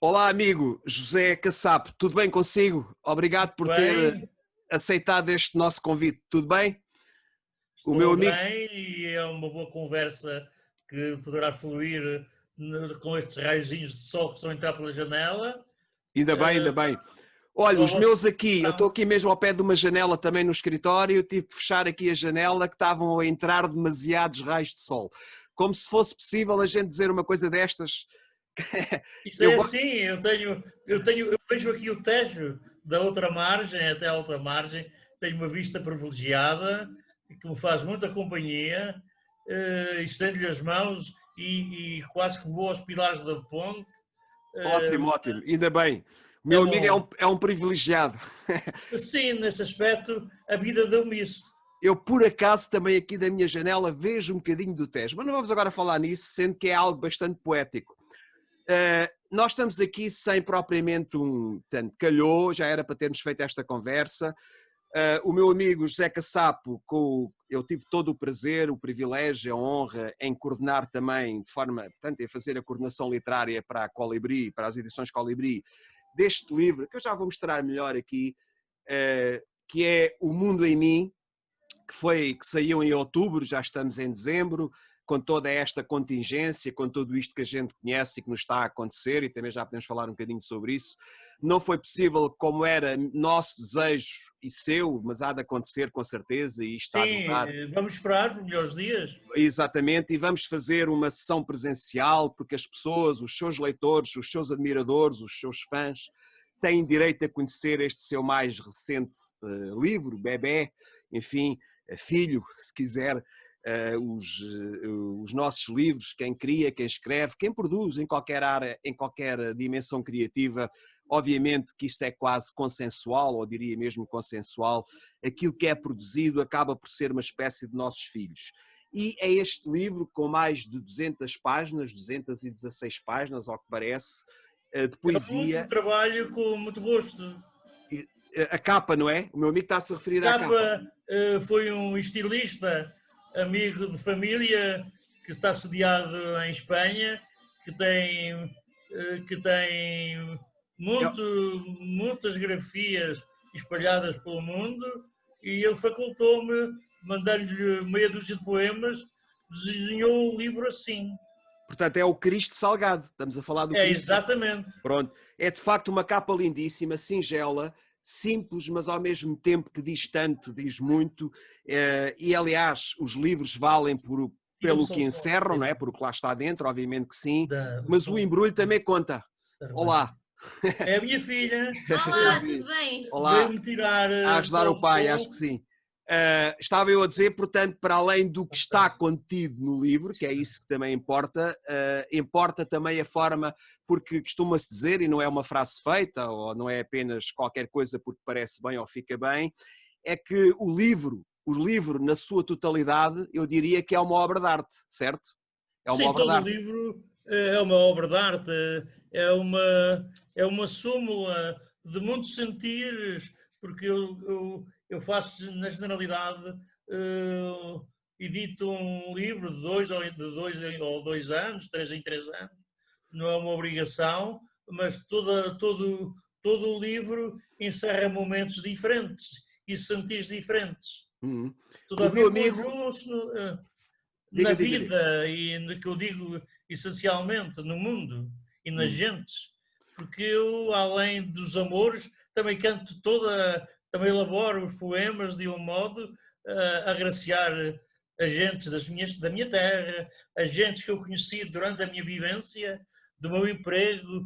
Olá, amigo José Cassapo, tudo bem consigo? Obrigado por ter Bem, aceitado este nosso convite, tudo bem? O meu estou amigo, bem e é uma boa conversa que poderá fluir com estes raizinhos de sol que estão a entrar pela janela. ainda bem, ainda Eh, bem. Olha, Com a os vossa meus aqui, eu estou disposição. aqui mesmo ao pé de uma janela também no escritório, tive que fechar aqui a janela que estavam a entrar demasiados raios de sol. Como se fosse possível a gente dizer uma coisa destas. Isto Eu é gosto. assim, eu vejo aqui o Tejo da outra margem, até a outra margem, tenho uma vista privilegiada que me faz muita companhia, estendo-lhe as mãos e quase que vou aos pilares da ponte. Eh, Ótimo, ótimo, ainda bem. O É meu amigo bom. é um privilegiado. Sim, nesse aspecto, a vida deu-me isso. Eu, por acaso, também aqui da minha janela vejo um bocadinho do Tejo, mas não vamos agora falar nisso, sendo que é algo bastante poético. Nós estamos aqui sem propriamente um tanto calhou, já era para termos feito esta conversa. O meu amigo José Cassapo, eu tive todo o prazer, o privilégio, a honra em coordenar também, de forma, portanto, em fazer a coordenação literária para a Colibri, para as edições Colibri, deste livro, que eu já vou mostrar melhor aqui, que é O Mundo em Mim, que saiu em outubro, já estamos em dezembro, com toda esta contingência, com tudo isto que a gente conhece e que nos está a acontecer, e também já podemos falar um bocadinho sobre isso. Não foi possível como era nosso desejo e seu, mas há de acontecer com certeza e isto há de mudar. Sim, vamos esperar por melhores dias. Exatamente, e vamos fazer uma sessão presencial, porque as pessoas, os seus leitores, os seus admiradores, os seus fãs, têm direito a conhecer este seu mais recente livro, Bebé, enfim, filho, se quiser, os nossos livros, quem cria, quem escreve, quem produz em qualquer área, em qualquer dimensão criativa, obviamente que isto é quase consensual, ou diria mesmo consensual, aquilo que é produzido acaba por ser uma espécie de nossos filhos. E é este livro com mais de 200 páginas, 216 páginas, ao que parece, de É um poesia. trabalho com muito gosto. A capa, não é? O meu amigo está a se referir à capa. Capa foi um estilista, amigo de família, que está sediado em Espanha, que tem, que tem É, muitas grafias espalhadas pelo mundo e ele facultou-me, mandando-lhe meia dúzia de poemas, desenhou um livro assim. portanto, é o Cristo Salgado. Estamos a falar do É Cristo Salgado. exatamente. Pronto. É de facto uma capa lindíssima, singela, simples, mas ao mesmo tempo que diz tanto, diz muito. E aliás, os livros valem Diga-me pelo só o que som encerram, não é? Por o que lá está dentro, obviamente que sim. o Mas o som embrulho também conta. da Olá. É a minha filha, Olá, tudo bem? Olá. veio-me tirar A ajudar só o o pai, acho som. que sim. Estava eu a dizer, portanto, para além do que está contido no livro, que é isso que também importa, importa também a forma, porque costuma-se dizer, e não é uma frase feita, ou não é apenas qualquer coisa porque parece bem ou fica bem, é que o livro na sua totalidade, eu diria que é uma obra de arte, certo? É uma Sim, obra de todo o arte. livro é uma obra de arte, é uma súmula de muitos sentires, porque eu faço, na generalidade, edito um livro de dois anos, 3 em 3 anos, não é uma obrigação, mas todo o livro encerra momentos diferentes e sentires diferentes. Uhum. Tudo a O meu ver com os amigo, juntos na diga, diga, diga. vida e no que eu digo essencialmente no mundo e nas Uhum. gentes, porque eu, além dos amores, também canto também elaboro os poemas de um modo a agraciar as gentes da minha terra, as gentes que eu conheci durante a minha vivência, do meu emprego,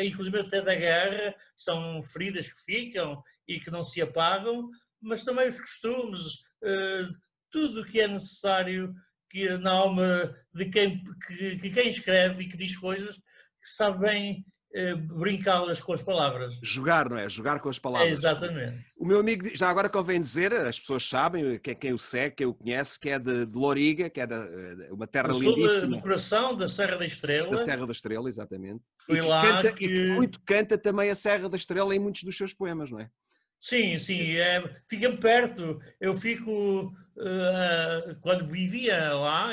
inclusive até da guerra, são feridas que ficam e que não se apagam, mas também os costumes, tudo o que é necessário que na alma de quem escreve e que diz coisas, que sabe bem brincá-las com as palavras. Jogar, não é? Jogar com as É palavras. exatamente. O meu amigo, já agora convém dizer, as pessoas sabem, quem o segue, quem o conhece, que é de Loriga, que é uma terra Eu sou do lindíssima coração da Serra da da Estrela, Serra da Estrela, exatamente, foi lá e que que. muito canta também a Serra da Estrela em muitos dos seus poemas, não é? Sim, sim, fica-me perto. Eu fico, quando vivia lá,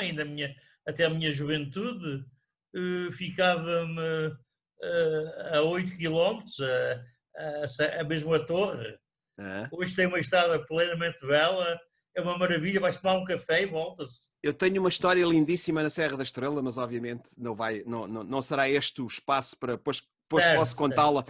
até a minha juventude, ficava-me a 8 quilómetros, mesmo a torre. Ah. Hoje tem uma estrada plenamente bela, é uma maravilha, vais tomar um café e volta-se. Eu tenho uma história lindíssima na Serra da Estrela, mas obviamente não será este o espaço para depois Certo, posso certo, contá-la.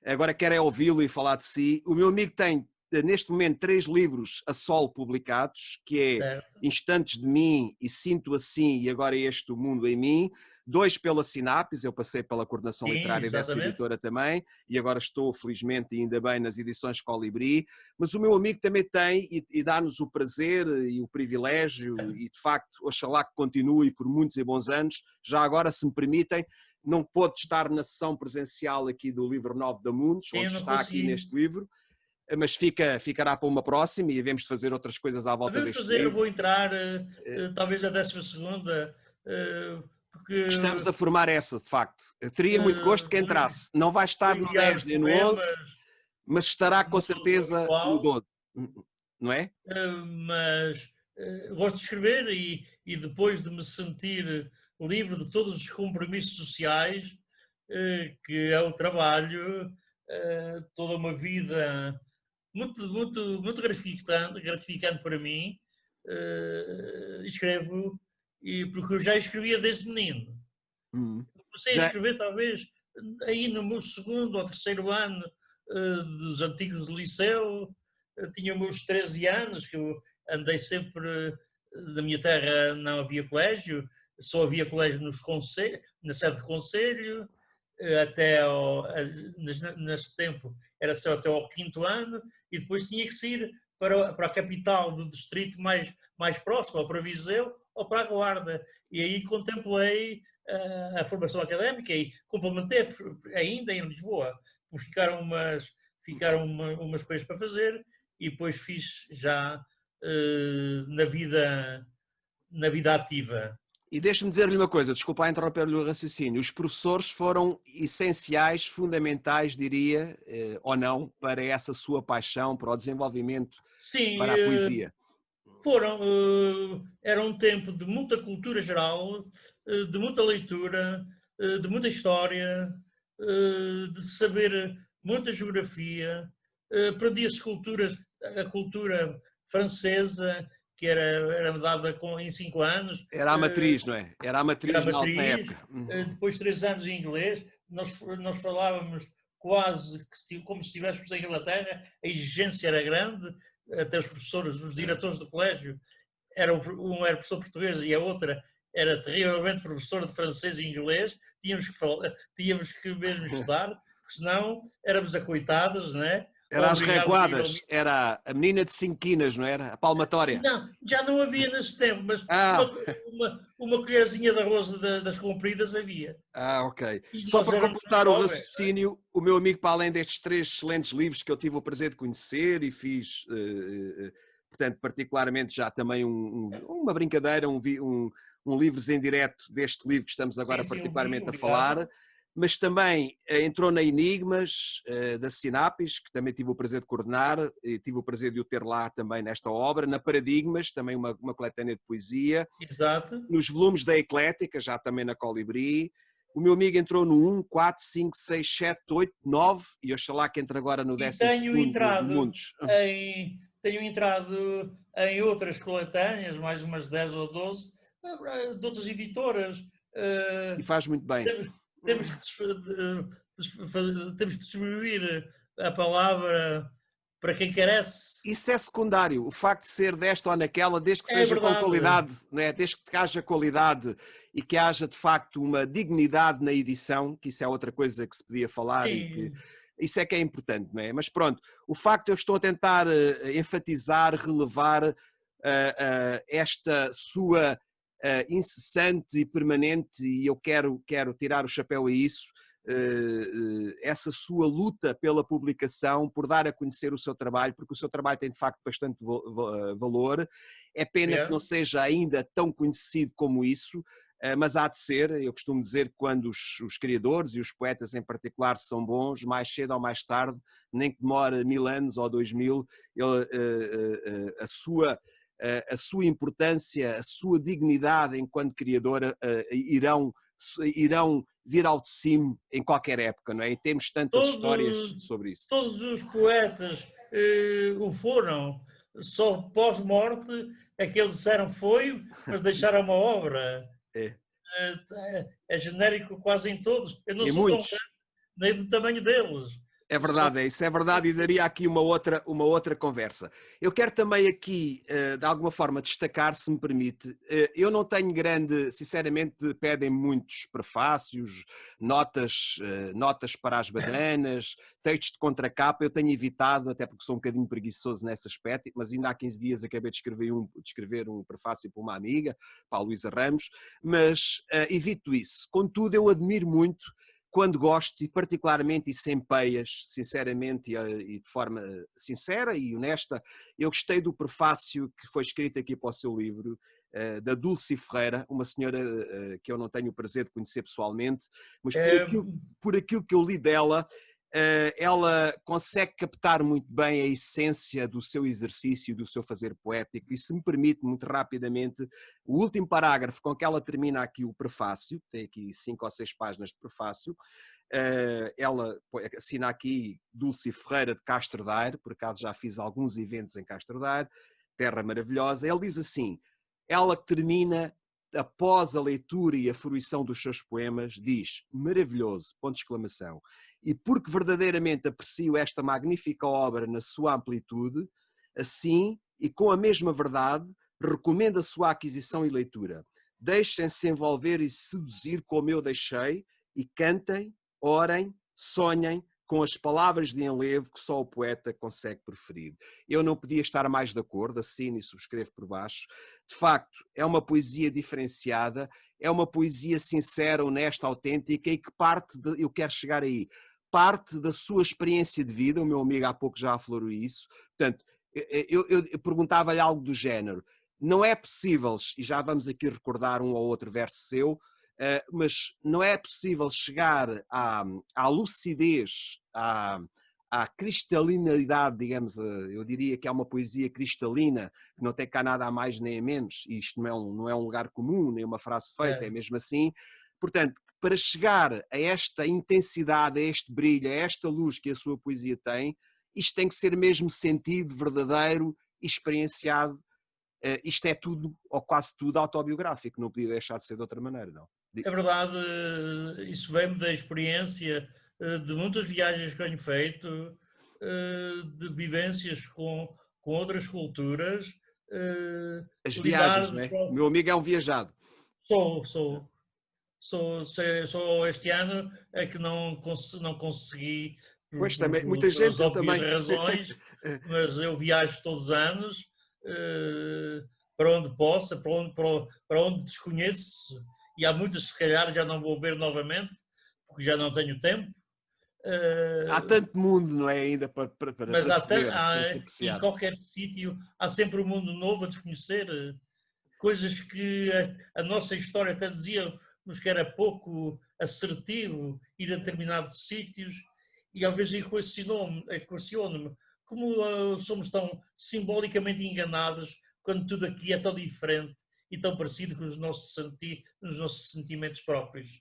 Agora quero é ouvi-lo e falar de si. O meu amigo tem neste momento 3 livros a solo publicados, que é certo. Instantes de Mim e Sinto Assim e Agora Este o Mundo em Mim. 2 pela Sinapis, eu passei pela coordenação Sim, literária dessa exatamente. editora também, e agora estou, felizmente, e ainda bem, nas edições Colibri. Mas o meu amigo também tem, e dá-nos o prazer e o privilégio, e de facto, oxalá que continue por muitos e bons anos. Já agora, se me permitem, não pôde estar na sessão presencial aqui do livro 9 da Mundos, Sim, eu onde não está aqui consegui. neste livro, mas ficará para uma próxima e devemos de fazer outras coisas à volta Devemos deste fazer, eu livro. vou entrar, talvez a 12ª, Estamos porque a formar essa, de facto. Eu teria muito gosto que vou, entrasse. Não vai vou estar no enviar 10 os nem no 11, poemas mas estará com no certeza no habitual, 12, não é? mas gosto de escrever e depois de me sentir livre de todos os compromissos sociais, que é o trabalho, toda uma vida muito gratificante para mim. Escrevo, porque eu já escrevia desde menino. Hum. Comecei a Já, escrever talvez aí no meu segundo ou terceiro ano dos antigos do liceu, tinha os meus 13 anos, que eu andei sempre, na minha terra não havia colégio, só havia colégio na sede de conselho, nesse tempo era só até ao quinto ano, e depois tinha que ir para a capital do distrito mais próximo, ou para Viseu ou para a Guarda. E aí contemplei a formação académica e complementei ainda em Lisboa, porque ficaram umas coisas para fazer e depois fiz já na vida ativa. e deixe-me dizer-lhe uma coisa, desculpa a interromper-lhe o raciocínio. Os professores foram essenciais, fundamentais, diria, ou não, para essa sua paixão, para o desenvolvimento, Sim, para a poesia. era um tempo de muita cultura geral, de muita leitura, de muita história, de saber muita geografia. Aprendi a cultura francesa, que era dada em 5 anos, Era a matriz, não é? Era a era a matriz na matriz, época. Uhum. depois 3 anos em inglês, nós falávamos quase que como se estivéssemos em Inglaterra, a exigência era grande, até os professores, os diretores do colégio, um era professor português e a outra era terrivelmente professora de francês e inglês, tínhamos que mesmo estudar, porque senão éramos acoitados, né? Era as Obrigados a ir ao. reguadas, era a menina de 5 quinas, não era? A palmatória. Não, já não havia nesse tempo, mas Ah, uma colherzinha de arroz das compridas havia. ok. E Só nós para éramos completar o jovens, não é? raciocínio, o meu amigo, para além destes 3 excelentes livros que eu tive o prazer de conhecer e fiz, portanto, particularmente já também uma brincadeira, um livros em direto deste livro que estamos Sim, agora sim, um vinho, particularmente a falar, obrigado. mas também entrou na Enigmas da Sinapis, que também tive o prazer de coordenar, e tive o prazer de o ter lá também nesta obra, na Paradigmas, também uma coletânea de poesia, Exato. nos volumes da Eclética, já também na Colibri. O meu amigo entrou no 1, 4, 5, 6, 7, 8, 9 e oxalá que entre agora no E 12º do Mundos. tenho entrado em outras coletâneas, mais umas 10 ou 12, de outras editoras. E faz muito bem. Temos, temos temos que distribuir a palavra para quem carece. Isso é secundário, o facto de ser desta ou naquela, desde que É seja com verdade. qualidade, não é? Desde que haja qualidade e que haja de facto uma dignidade na edição, que isso é outra coisa que se podia falar e que Sim, isso é que é importante, não é? Mas pronto, o facto eu estou a tentar enfatizar, relevar esta sua incessante e permanente, e eu quero tirar o chapéu a isso, essa sua luta pela publicação, por dar a conhecer o seu trabalho, porque o seu trabalho tem de facto bastante valor. É pena que não obrigado. seja ainda tão conhecido como isso, mas há de ser. Eu costumo dizer que quando os criadores e os poetas em particular são bons, mais cedo ou mais tarde, nem que demore 1000 anos ou 2000, a sua importância, a sua dignidade enquanto criadora irão vir ao de cimo em qualquer época, não é? E temos tantas histórias sobre isso. Todos os poetas o foram, só pós-morte é que eles disseram foi, mas deixaram uma obra. É. É genérico quase em todos. Eu não E sou tão muitos. grande, nem do tamanho deles. É verdade, isso é verdade, e daria aqui uma outra conversa. Eu quero também aqui, de alguma forma, destacar, se me permite, eu não tenho sinceramente, pedem muitos prefácios, notas para as bananas, textos de contracapa, eu tenho evitado, até porque sou um bocadinho preguiçoso nesse aspecto, mas ainda há 15 dias acabei de escrever um prefácio para uma amiga, para a Luísa Ramos, mas evito isso. Contudo, eu admiro muito quando gosto, e particularmente e sem peias, sinceramente e de forma sincera e honesta, eu gostei do prefácio que foi escrito aqui para o seu livro, da Dulce Ferreira, uma senhora que eu não tenho o prazer de conhecer pessoalmente, mas por aquilo que eu li dela, ela consegue captar muito bem a essência do seu exercício, do seu fazer poético, e se me permite, muito rapidamente, o último parágrafo com que ela termina aqui o prefácio, tem aqui 5 ou 6 páginas de prefácio, ela assina aqui Dulce Ferreira de Castro Daire, por acaso já fiz alguns eventos em Castro Daire, terra maravilhosa. Ele diz assim, ela que termina após a leitura e a fruição dos seus poemas, diz, maravilhoso, ponto de exclamação, e porque verdadeiramente aprecio esta magnífica obra na sua amplitude, assim, e com a mesma verdade, recomendo a sua aquisição e leitura. Deixem-se envolver e seduzir como eu deixei, e cantem, orem, sonhem, com as palavras de enlevo que só o poeta consegue preferir. Eu não podia estar mais de acordo, assino e subscrevo por baixo. De facto, é uma poesia diferenciada, é uma poesia sincera, honesta, autêntica e que eu quero chegar aí, parte da sua experiência de vida, o meu amigo há pouco já aflorou isso, portanto, eu perguntava-lhe algo do género, não é possível, e já vamos aqui recordar um ou outro verso seu, mas não é possível chegar à lucidez, à cristalinidade, digamos, eu diria que é uma poesia cristalina, que não tem cá nada a mais nem a menos, e isto não é um lugar comum, nem uma frase feita, é mesmo assim. Portanto, para chegar a esta intensidade, a este brilho, a esta luz que a sua poesia tem, isto tem que ser mesmo sentido, verdadeiro, experienciado. Isto é tudo, ou quase tudo, autobiográfico, não podia deixar de ser de outra maneira, não. É verdade, isso vem-me da experiência de muitas viagens que tenho feito, de vivências com outras culturas. As viagens, não é? O meu amigo é um viajado. Só este ano é que não consegui, pois também, muita gente, pelas óbvias também. razões, mas eu viajo todos os anos, para onde possa, para onde desconheço, e há muitas se calhar já não vou ver novamente, porque já não tenho tempo. Há tanto mundo, não é, ainda para mas em qualquer sítio há sempre um mundo novo a desconhecer, coisas que a nossa história até dizia-nos que era pouco assertivo ir a determinados sítios, e às vezes equaciono-me como somos tão simbolicamente enganados quando tudo aqui é tão diferente e tão parecido com os nossos sentimentos próprios.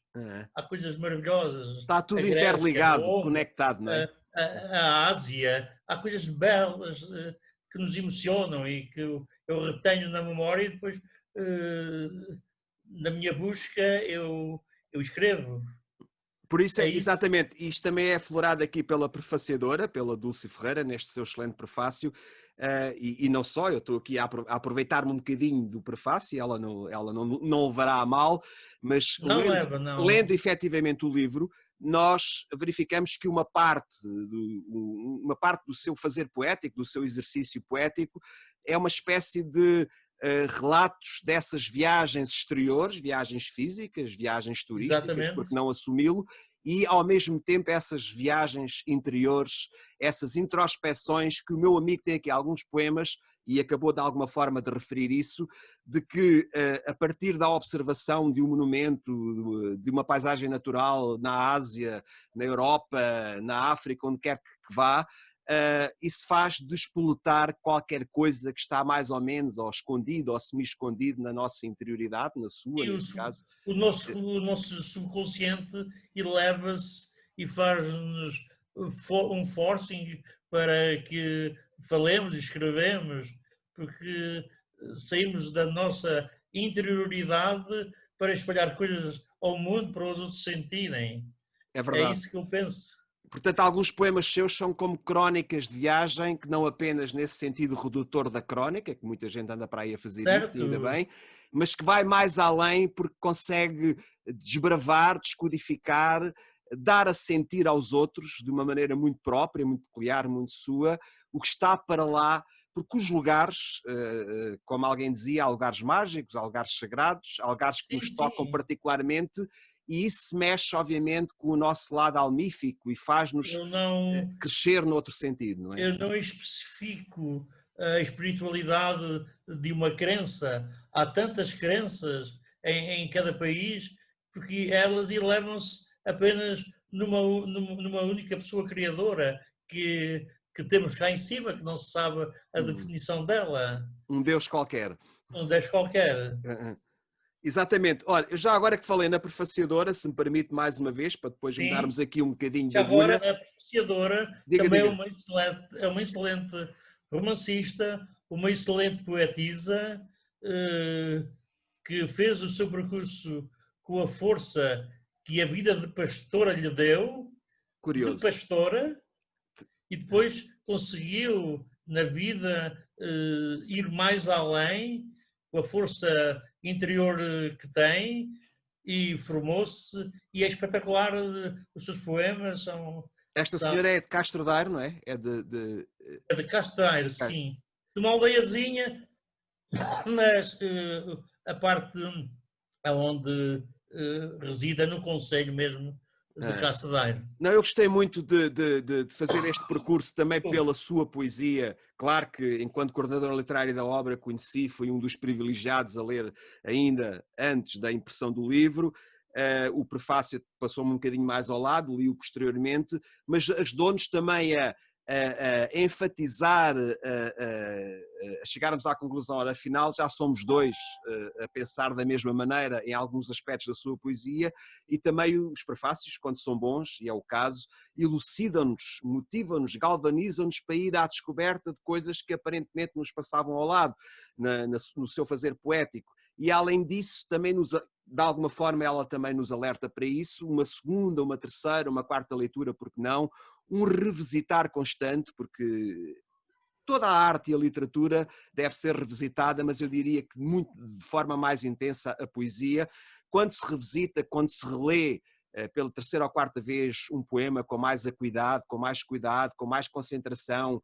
Há coisas maravilhosas. Está tudo interligado, conectado, não é? A Ásia, há coisas belas que nos emocionam e que eu retenho na memória, e depois, na minha busca, eu escrevo. Por isso, exatamente, isto também é aflorado aqui pela prefaciadora, pela Dulce Ferreira, neste seu excelente prefácio, e não só, eu estou aqui a aproveitar-me um bocadinho do prefácio, ela não levará a mal, mas lendo efetivamente o livro, nós verificamos que uma parte do seu fazer poético, do seu exercício poético, é uma espécie de relatos dessas viagens exteriores, viagens físicas, viagens turísticas, exatamente, porque não assumi-lo, e ao mesmo tempo essas viagens interiores, essas introspeções que o meu amigo tem aqui alguns poemas, e acabou de alguma forma de referir isso, de que a partir da observação de um monumento, de uma paisagem natural na Ásia, na Europa, na África, onde quer que vá, isso faz despoletar qualquer coisa que está mais ou menos ou escondido ou semi-escondido na nossa interioridade, na sua, E neste caso. o nosso subconsciente eleva-se e faz-nos um forcing para que falemos e escrevemos, porque saímos da nossa interioridade para espalhar coisas ao mundo para os outros sentirem. É É verdade. isso que eu penso. Portanto, alguns poemas seus são como crónicas de viagem, que não apenas nesse sentido redutor da crónica, que muita gente anda para aí a fazer isso, ainda Certo? bem, mas que vai mais além porque consegue desbravar, descodificar, dar a sentir aos outros, de uma maneira muito própria, muito peculiar, muito sua, o que está para lá, porque os lugares, como alguém dizia, há lugares mágicos, há lugares sagrados, há lugares que Sim, nos tocam sim. particularmente, e isso mexe, obviamente, com o nosso lado almífico e faz-nos Eu não, crescer noutro sentido, não é? eu não especifico a espiritualidade de uma crença. Há tantas crenças em cada país, porque elas elevam-se apenas numa única pessoa criadora que temos cá em cima, que não se sabe a definição dela. Um Deus qualquer. Um Deus qualquer. Exatamente. Olha, eu já agora que falei na prefaciadora, se me permite mais uma vez, para depois Sim. mudarmos aqui um bocadinho de Agora, agulha. a apreciadora Diga, também diga. é uma excelente romancista, uma excelente poetisa, eh, que fez o seu percurso com a força que a vida de pastora lhe deu, de Curioso. pastora, e depois conseguiu na vida ir mais além com a força interior que tem e formou-se e é espetacular. Os seus poemas Esta são senhora é de Castro Daire, não é? É é de Casteiro, sim, de uma aldeiazinha, mas a parte onde resida no concelho mesmo de Casteiro. Não, eu gostei muito de fazer este percurso também pela sua poesia. Claro que, enquanto coordenador literário da obra, conheci, fui um dos privilegiados a ler ainda antes da impressão do livro. O prefácio passou-me um bocadinho mais ao lado, li-o posteriormente, mas ajudou-nos também a enfatizar, a chegarmos à conclusão, ora, afinal já somos dois a pensar da mesma maneira em alguns aspectos da sua poesia, e também os prefácios, quando são bons, e é o caso, elucidam-nos, motivam-nos, galvanizam-nos para ir à descoberta de coisas que aparentemente nos passavam ao lado, no seu fazer poético. E além disso, também de alguma forma ela também nos alerta para isso, uma segunda, uma terceira, uma quarta leitura, porque não, um revisitar constante, porque toda a arte e a literatura deve ser revisitada, mas eu diria que muito, de forma mais intensa a poesia, quando se revisita, quando se relê pela terceira ou quarta vez um poema com mais acuidado, com mais cuidado, com mais concentração,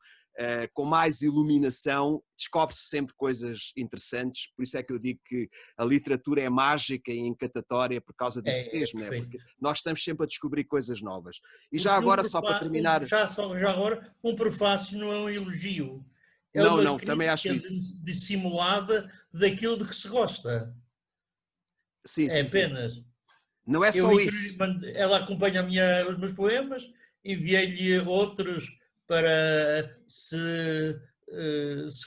com mais iluminação, descobre-se sempre coisas interessantes. Por isso é que eu digo que a literatura é mágica e encantatória por causa disso É mesmo, né? perfeito. Porque nós estamos sempre a descobrir coisas novas. E já Porque agora, só para terminar... já agora, um prefácio não é um elogio, é Não, uma não, também acho crítica isso. dissimulada daquilo de que se gosta. Sim, É sim, sim. apenas. Não é só isso. Ela acompanha os meus poemas, enviei-lhe outros para se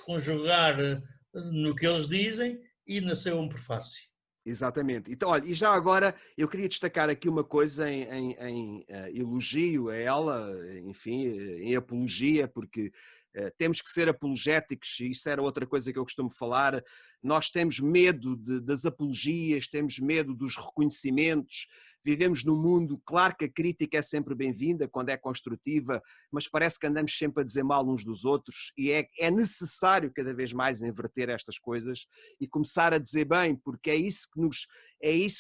conjugar no que eles dizem e nasceu um prefácio. Exatamente. Então, olha, e já agora eu queria destacar aqui uma coisa em elogio a ela, enfim, em apologia, porque temos que ser apologéticos, e isso era outra coisa que eu costumo falar. Nós temos medo das apologias, temos medo dos reconhecimentos. Vivemos num mundo, claro que a crítica é sempre bem-vinda quando é construtiva, mas parece que andamos sempre a dizer mal uns dos outros, e é necessário cada vez mais inverter estas coisas e começar a dizer bem, porque é isso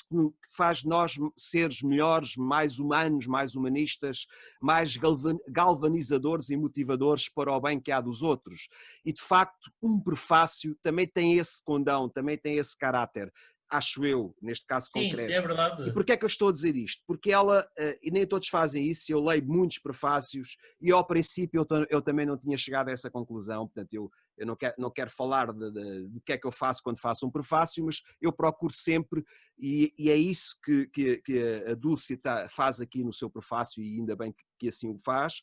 que faz nós seres melhores, mais humanos, mais humanistas, mais galvanizadores e motivadores para o bem que há dos outros. E de facto, um prefácio também tem esse condão, também tem esse caráter, acho eu, neste caso Sim, sim, concreto. é verdade. E porquê é que eu estou a dizer isto? Porque ela, e nem todos fazem isso, eu leio muitos prefácios e ao princípio eu também não tinha chegado a essa conclusão, portanto eu não quero falar do que é que eu faço quando faço um prefácio, mas eu procuro sempre, e é isso que a Dulce faz aqui no seu prefácio, e ainda bem que assim o faz,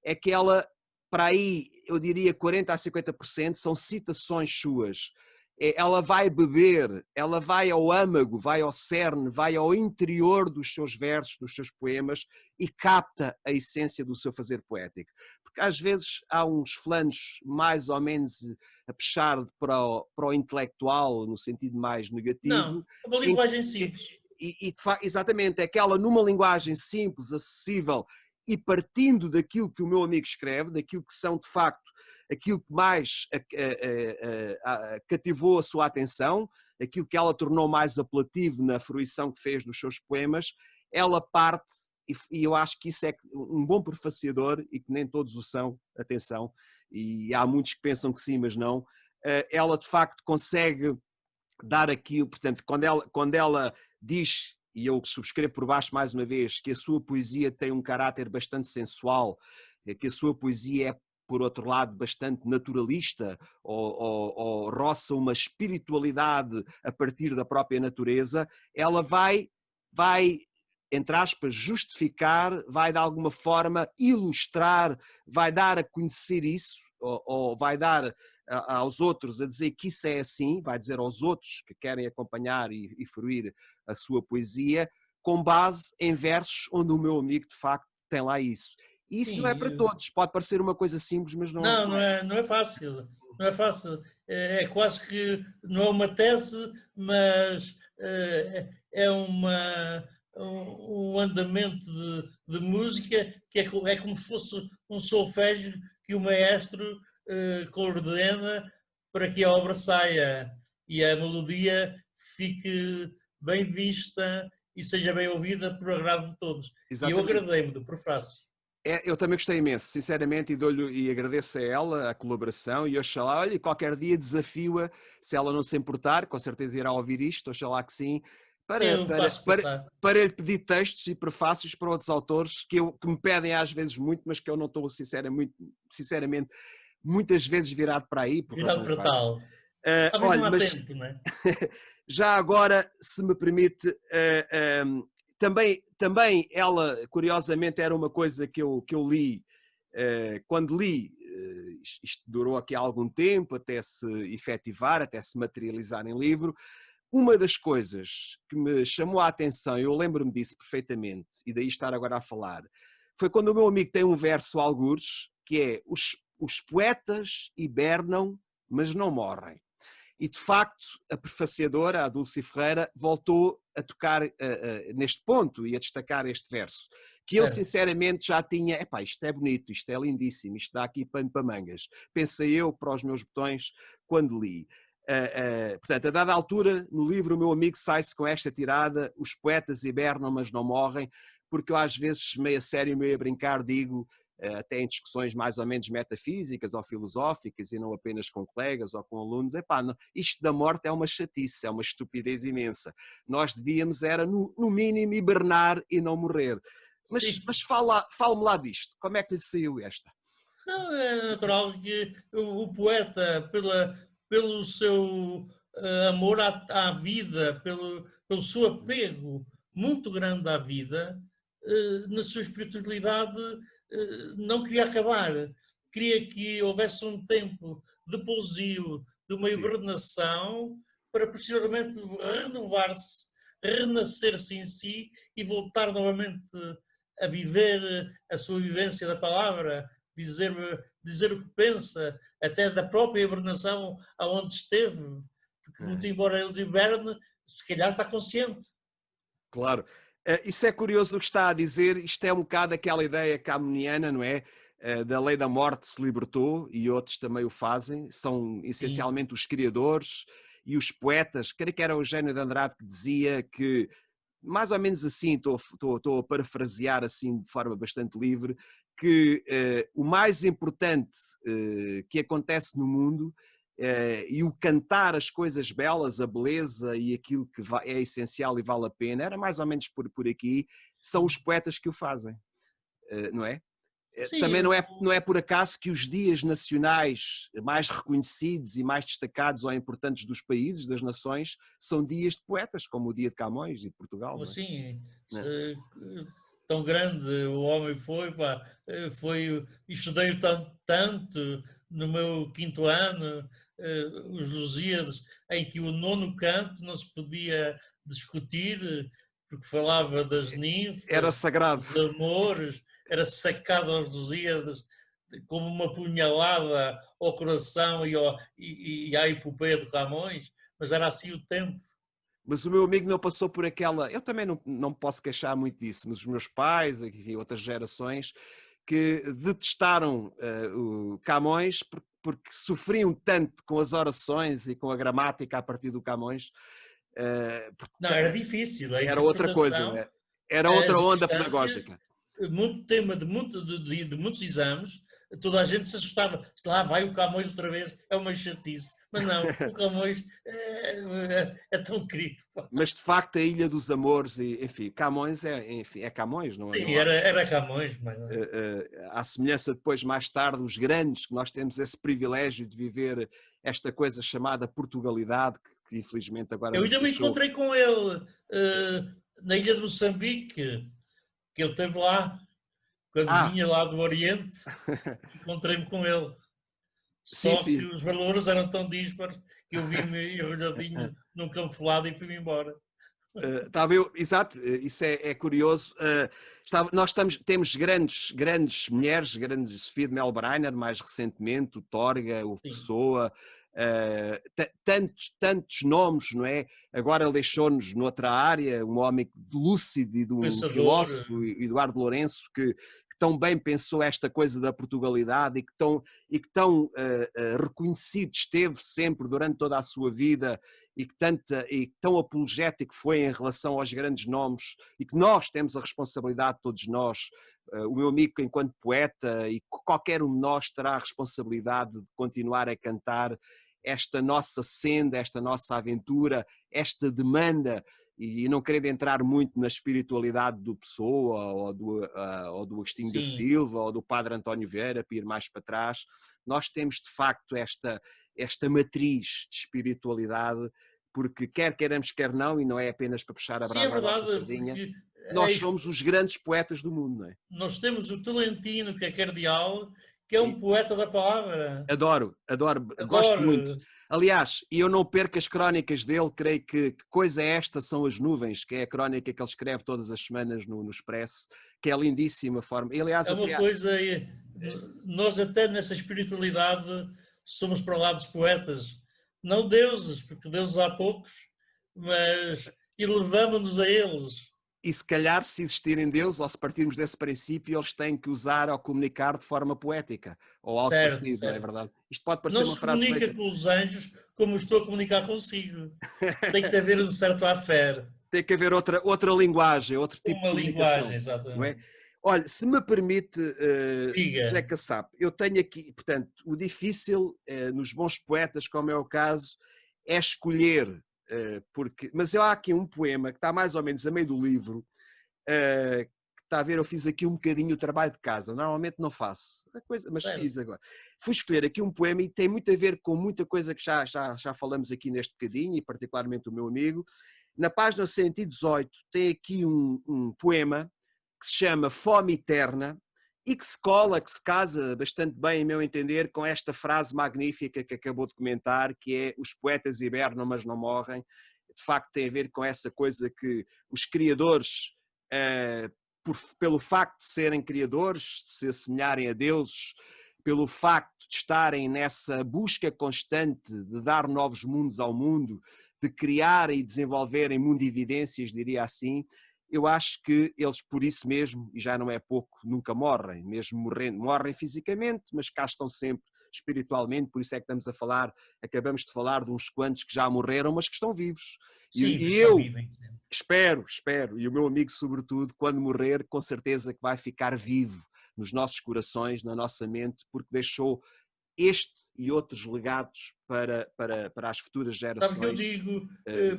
é que ela para aí, eu diria 40% a 50% são citações suas. Ela vai beber, ela vai ao âmago, vai ao cerne, vai ao interior dos seus versos, dos seus poemas e capta a essência do seu fazer poético. Porque às vezes há uns flanos mais ou menos a puxar para o intelectual, no sentido mais Não, negativo, é uma em linguagem simples. exatamente, aquela numa linguagem simples, acessível e partindo daquilo que o meu amigo escreve, daquilo que são de facto aquilo que mais cativou a sua atenção, aquilo que ela tornou mais apelativo na fruição que fez dos seus poemas, ela parte, e eu acho que isso é um bom prefaciador, e que nem todos o são, atenção, e há muitos que pensam que sim, mas não, ela de facto consegue dar aquilo, portanto, quando ela diz, e eu subscrevo por baixo mais uma vez, que a sua poesia tem um caráter bastante sensual, que a sua poesia é, por outro lado, bastante naturalista, ou roça uma espiritualidade a partir da própria natureza, ela vai, entre aspas, justificar, vai de alguma forma ilustrar, vai dar a conhecer isso, ou vai dar aos outros a dizer que isso é assim, vai dizer aos outros que querem acompanhar e fruir a sua poesia, com base em versos onde o meu amigo de facto tem lá isso. E isso não é para Sim, todos, pode parecer uma coisa simples, mas não, não, não é. não é fácil. Não é fácil. É quase que não é uma tese, mas é um andamento de música que é como se fosse um solfégio que o maestro coordena para que a obra saia e a melodia fique bem vista e seja bem ouvida por agrado de todos. E eu Exatamente. agradei-me do prefácio. Eu também gostei imenso, sinceramente, e agradeço a ela a colaboração e oxalá, olha, qualquer dia desafio-a, se ela não se importar, com certeza irá ouvir isto, oxalá que sim, Sim, para, eu para, faço para, passar. para lhe pedir textos e prefácios para outros autores que me pedem às vezes muito, mas que eu não estou sinceramente muitas vezes virado para aí, por Virado razões para várias. tal. Talvez Olha, não há mas tempo, não é? já agora, se me permite, também ela, curiosamente, era uma coisa que eu li, quando li, isto durou aqui algum tempo até se efetivar, até se materializar em livro. Uma das coisas que me chamou a atenção, eu lembro-me disso perfeitamente, e daí estar agora a falar, foi quando o meu amigo tem um verso algures, que é os poetas hibernam, mas não morrem. E, de facto, a prefaciadora, a Dulce Ferreira, voltou a tocar neste ponto e a destacar este verso, que eu, Certo. sinceramente, já tinha, epá, isto é bonito, isto é lindíssimo, isto dá aqui pano para mangas. Pensei eu para os meus botões quando li. Portanto, a dada altura, no livro, o meu amigo sai-se com esta tirada: os poetas hibernam, mas não morrem, porque eu às vezes, meio a sério, meio a brincar, digo, até em discussões mais ou menos metafísicas ou filosóficas e não apenas com colegas ou com alunos, epá, isto da morte é uma chatice, é uma estupidez imensa. Nós devíamos era, no mínimo, hibernar e não morrer. Sim. Mas fala-me lá disto, como é que lhe saiu esta? Não, é natural que o poeta, pelo seu amor à vida, pelo seu apego muito grande à vida, na sua espiritualidade, não queria acabar. Queria que houvesse um tempo de pousio, de uma Sim. hibernação, para posteriormente renovar-se, renascer-se em si e voltar novamente a viver a sua vivência da palavra, dizer o que pensa, até da própria hibernação aonde esteve, porque muito embora ele hiberne, se calhar está consciente. Claro. Isso é curioso o que está a dizer, isto é um bocado aquela ideia camoniana, não é? Da lei da morte se libertou e outros também o fazem, são Sim, essencialmente os criadores e os poetas, creio que era o Eugênio de Andrade que dizia que, mais ou menos assim, estou a parafrasear assim de forma bastante livre, que o mais importante que acontece no mundo e o cantar as coisas belas, a beleza e aquilo que é essencial e vale a pena, era mais ou menos por aqui, são os sim. poetas que o fazem, não é? Sim, Também não é por acaso que os dias nacionais mais reconhecidos e mais destacados ou importantes dos países, das nações, são dias de poetas, como o dia de Camões e de Portugal, não é? assim, Não é? tão grande o homem foi, pá, estudei tanto no meu quinto ano, os Lusíadas, em que o nono canto não se podia discutir, porque falava das Era ninfas, sagrado. dos amores, era sacado aos Lusíadas como uma punhalada ao coração e à epopeia do Camões, mas era assim o tempo. Mas o meu amigo não passou por aquela. Eu também não posso queixar muito disso, mas os meus pais, enfim, outras gerações, que detestaram o Camões porque sofriam tanto com as orações e com a gramática a partir do Camões. Não, era difícil, a Era outra coisa, não interpretação, é? Era outra as onda instâncias, pedagógica. muito tema de muitos exames, toda a gente se assustava. Lá vai o Camões outra vez, é uma chatice. Mas não, o Camões é tão querido. Mas de facto a Ilha dos Amores, e, enfim, Camões enfim, é Camões, Sim, não há. era Camões. Mas... À semelhança depois, mais tarde, os grandes, que nós temos esse privilégio de viver esta coisa chamada Portugalidade, que infelizmente agora Eu nos ainda me deixou. encontrei com ele na ilha de Moçambique, que ele esteve lá, quando Ah, vinha lá do Oriente, encontrei-me com ele. sim, Só que sim. os valores eram tão dispares que eu vi-me enrolhadinho num camuflado e fui-me embora. Estava eu, exato, isso é curioso. Nós temos grandes mulheres, grandes Sofia de Melbrenner, mais recentemente, o Torga, o Sim, Pessoa, tantos nomes, não é? Agora ele deixou-nos noutra área, um homem lúcido e de um pensador. filósofo, Eduardo Lourenço, que tão bem pensou esta coisa da Portugalidade e que tão reconhecido esteve sempre durante toda a sua vida e tão apologético foi em relação aos grandes nomes e que nós temos a responsabilidade, todos nós, o meu amigo enquanto poeta e qualquer um de nós terá a responsabilidade de continuar a cantar esta nossa senda, esta nossa aventura, esta demanda, e não querendo entrar muito na espiritualidade do Pessoa ou do Agostinho da Sim. Silva ou do Padre António Vieira, para ir mais para trás, nós temos de facto esta matriz de espiritualidade, porque quer queiramos, quer não, e não é apenas para puxar a Sim, é brasa à nossa verdade, sardinha, porque nós somos os grandes poetas do mundo, não é? nós temos o Tolentino, que é cardeal, que é um E poeta da palavra. adoro, gosto muito. Adoro. Aliás, e eu não perco as crónicas dele, creio que coisa é esta são as nuvens, que é a crónica que ele escreve todas as semanas no Expresso, que é lindíssima forma. E, aliás, É uma até coisa, nós até nessa espiritualidade somos para lá dos poetas. Não deuses, porque deuses há poucos, mas elevamos-nos a eles. e se calhar, se existirem Deus, ou se partirmos desse princípio, eles têm que usar ou comunicar de forma poética, ou algo Certo, parecido, não é certo. verdade? Isto pode parecer Não uma se frase comunica feita. com os anjos como estou a comunicar consigo. Tem que haver um certo affair. Tem que haver outra linguagem, outro tipo de Uma linguagem, comunicação, não é? exatamente. Olha, se me permite, José Diga. Cassap, eu tenho aqui, portanto, o difícil nos bons poetas, como é o caso, é escolher, mas há aqui um poema que está mais ou menos a meio do livro, que está a ver, eu fiz aqui um bocadinho o trabalho de casa, normalmente não faço, mas Certo. fiz agora. Fui escolher aqui um poema e tem muito a ver com muita coisa que já falamos aqui neste bocadinho, e particularmente o meu amigo. Na página 118 tem aqui um poema que se chama Fome Eterna e que se casa bastante bem, em meu entender, com esta frase magnífica que acabou de comentar, que é: os poetas hibernam, mas não morrem. De facto tem a ver com essa coisa que os criadores, pelo facto de serem criadores, de se assemelharem a deuses, pelo facto de estarem nessa busca constante de dar novos mundos ao mundo, de criar e desenvolverem mundividências, diria assim, eu acho que eles por isso mesmo, e já não é pouco, nunca morrem, mesmo morrendo, morrem fisicamente, mas cá estão sempre espiritualmente, por isso é que acabamos de falar de uns quantos que já morreram, mas que estão vivos. Sim, E só eu vivem. espero, e o meu amigo sobretudo, quando morrer, com certeza que vai ficar vivo nos nossos corações, na nossa mente, porque deixou este e outros legados para as futuras Sabe que eu gerações. digo,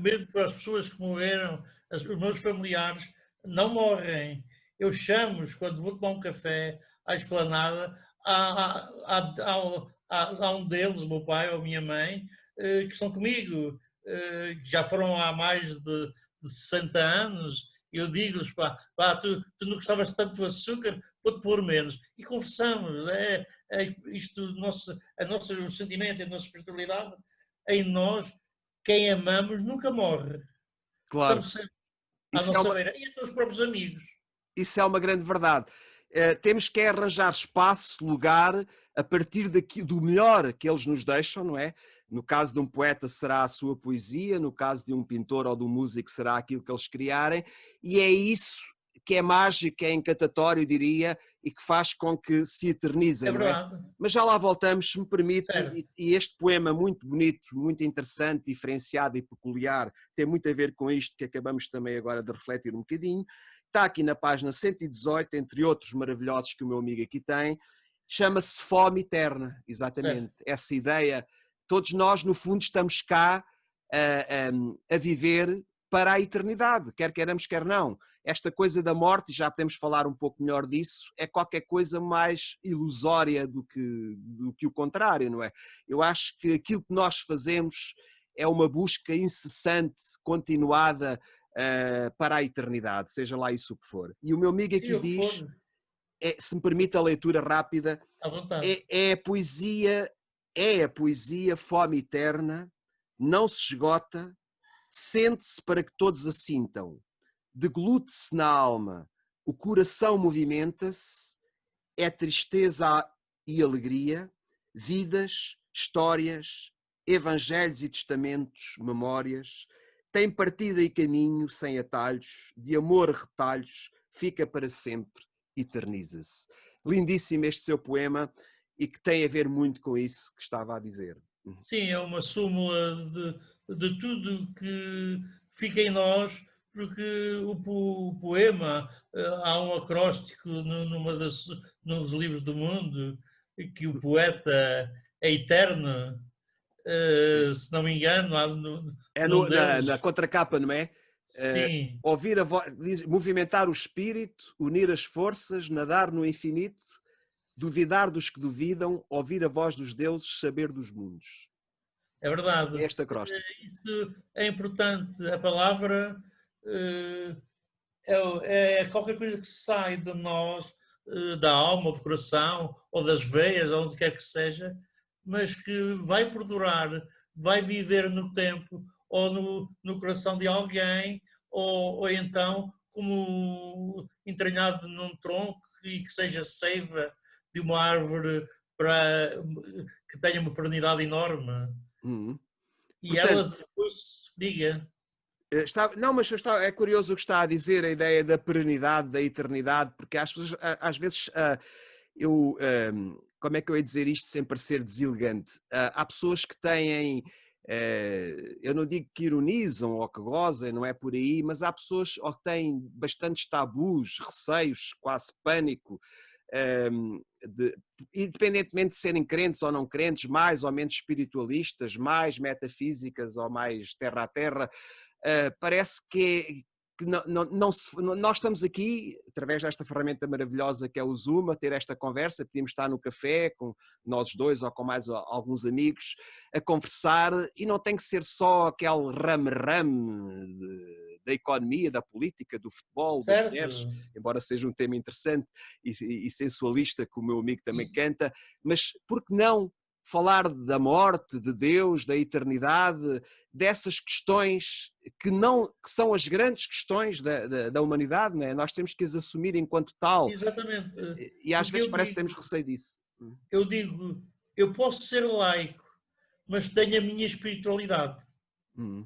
mesmo para as pessoas que morreram, os meus familiares não morrem. Eu chamo-os, quando vou tomar um café à esplanada, há um deles, o meu pai ou a minha mãe, que estão comigo, que já foram há mais de 60 anos Eu digo-lhes, pá, tu não gostavas tanto do açúcar, vou-te pôr menos. E conversamos, isto, o sentimento, a nossa espiritualidade, em nós, quem amamos nunca morre. Claro, Estamos sempre à isso é nossa uma, beira. E até os próprios amigos. isso é uma grande verdade. Temos que arranjar espaço, lugar, a partir do melhor que eles nos deixam, não é? No caso de um poeta será a sua poesia, no caso de um pintor ou de um músico será aquilo que eles criarem, e é isso que é mágico, é encantatório, diria, e que faz com que se É eternizem, não é? verdade. Mas já lá voltamos, se me permite, Certo. e este poema muito bonito, muito interessante, diferenciado e peculiar, tem muito a ver com isto que acabamos também agora de refletir um bocadinho. Está aqui na página 118, entre outros maravilhosos que o meu amigo aqui tem, chama-se Fome Eterna, exatamente. Certo. Essa ideia, todos nós no fundo estamos cá a viver para a eternidade, quer queiramos, quer não. Esta coisa da morte, e já podemos falar um pouco melhor disso, é qualquer coisa mais ilusória do que o contrário, não é? Eu acho que aquilo que nós fazemos é uma busca incessante, continuada, para a eternidade, seja lá isso o que for. E o meu amigo Sim, aqui o que diz, for, se me permite a leitura rápida, à vontade. é a poesia fome eterna, não se esgota, sente-se para que todos a sintam, deglute-se na alma, o coração movimenta-se, é tristeza e alegria, vidas, histórias, evangelhos e testamentos, memórias, tem partida e caminho sem atalhos, de amor retalhos, fica para sempre, eterniza-se. Lindíssimo este seu poema e que tem a ver muito com isso que estava a dizer. Sim, é uma súmula de tudo que fica em nós, porque o poema, há um acróstico nos livros do mundo, que o poeta é eterno, se não me engano, É num na deles, contracapa, não é? sim, Ouvir a voz, movimentar o espírito, unir as forças, nadar no infinito, duvidar dos que duvidam, ouvir a voz dos deuses, saber dos mundos. é verdade. É este acróstico. Isso é importante. A palavra eh, é qualquer coisa que sai de nós, da alma, ou do coração, ou das veias, onde quer que seja, mas que vai perdurar, vai viver no tempo, ou no coração de alguém, ou então como entranhado num tronco e que seja seiva de uma árvore para, que tenha uma pernidade enorme. Uhum. E ela Portanto, depois diga. não, mas é curioso o que está a dizer, a ideia da perenidade, da eternidade, porque às vezes eu, como é que eu ia dizer isto sem parecer deselegante? Há pessoas que têm, eu não digo que ironizam ou que gozem, não é por aí, mas há pessoas que têm bastantes tabus, receios, quase pânico, independentemente de serem crentes ou não crentes, mais ou menos espiritualistas, mais metafísicas ou mais terra a terra, parece que nós estamos aqui, através desta ferramenta maravilhosa que é o Zoom, a ter esta conversa, podíamos estar no café com nós dois ou com mais alguns amigos, a conversar, e não tem que ser só aquele rame-rame da economia, da política, do futebol, das mulheres, Certo. embora seja um tema interessante e sensualista, que o meu amigo também E, canta, mas por que não falar da morte, de Deus, da eternidade, dessas questões que são as grandes questões da humanidade, não é? Nós temos que as assumir enquanto tal, exatamente. e às Porque vezes parece que temos receio disso. eu digo, eu posso ser laico, mas tenho a minha espiritualidade. Hum.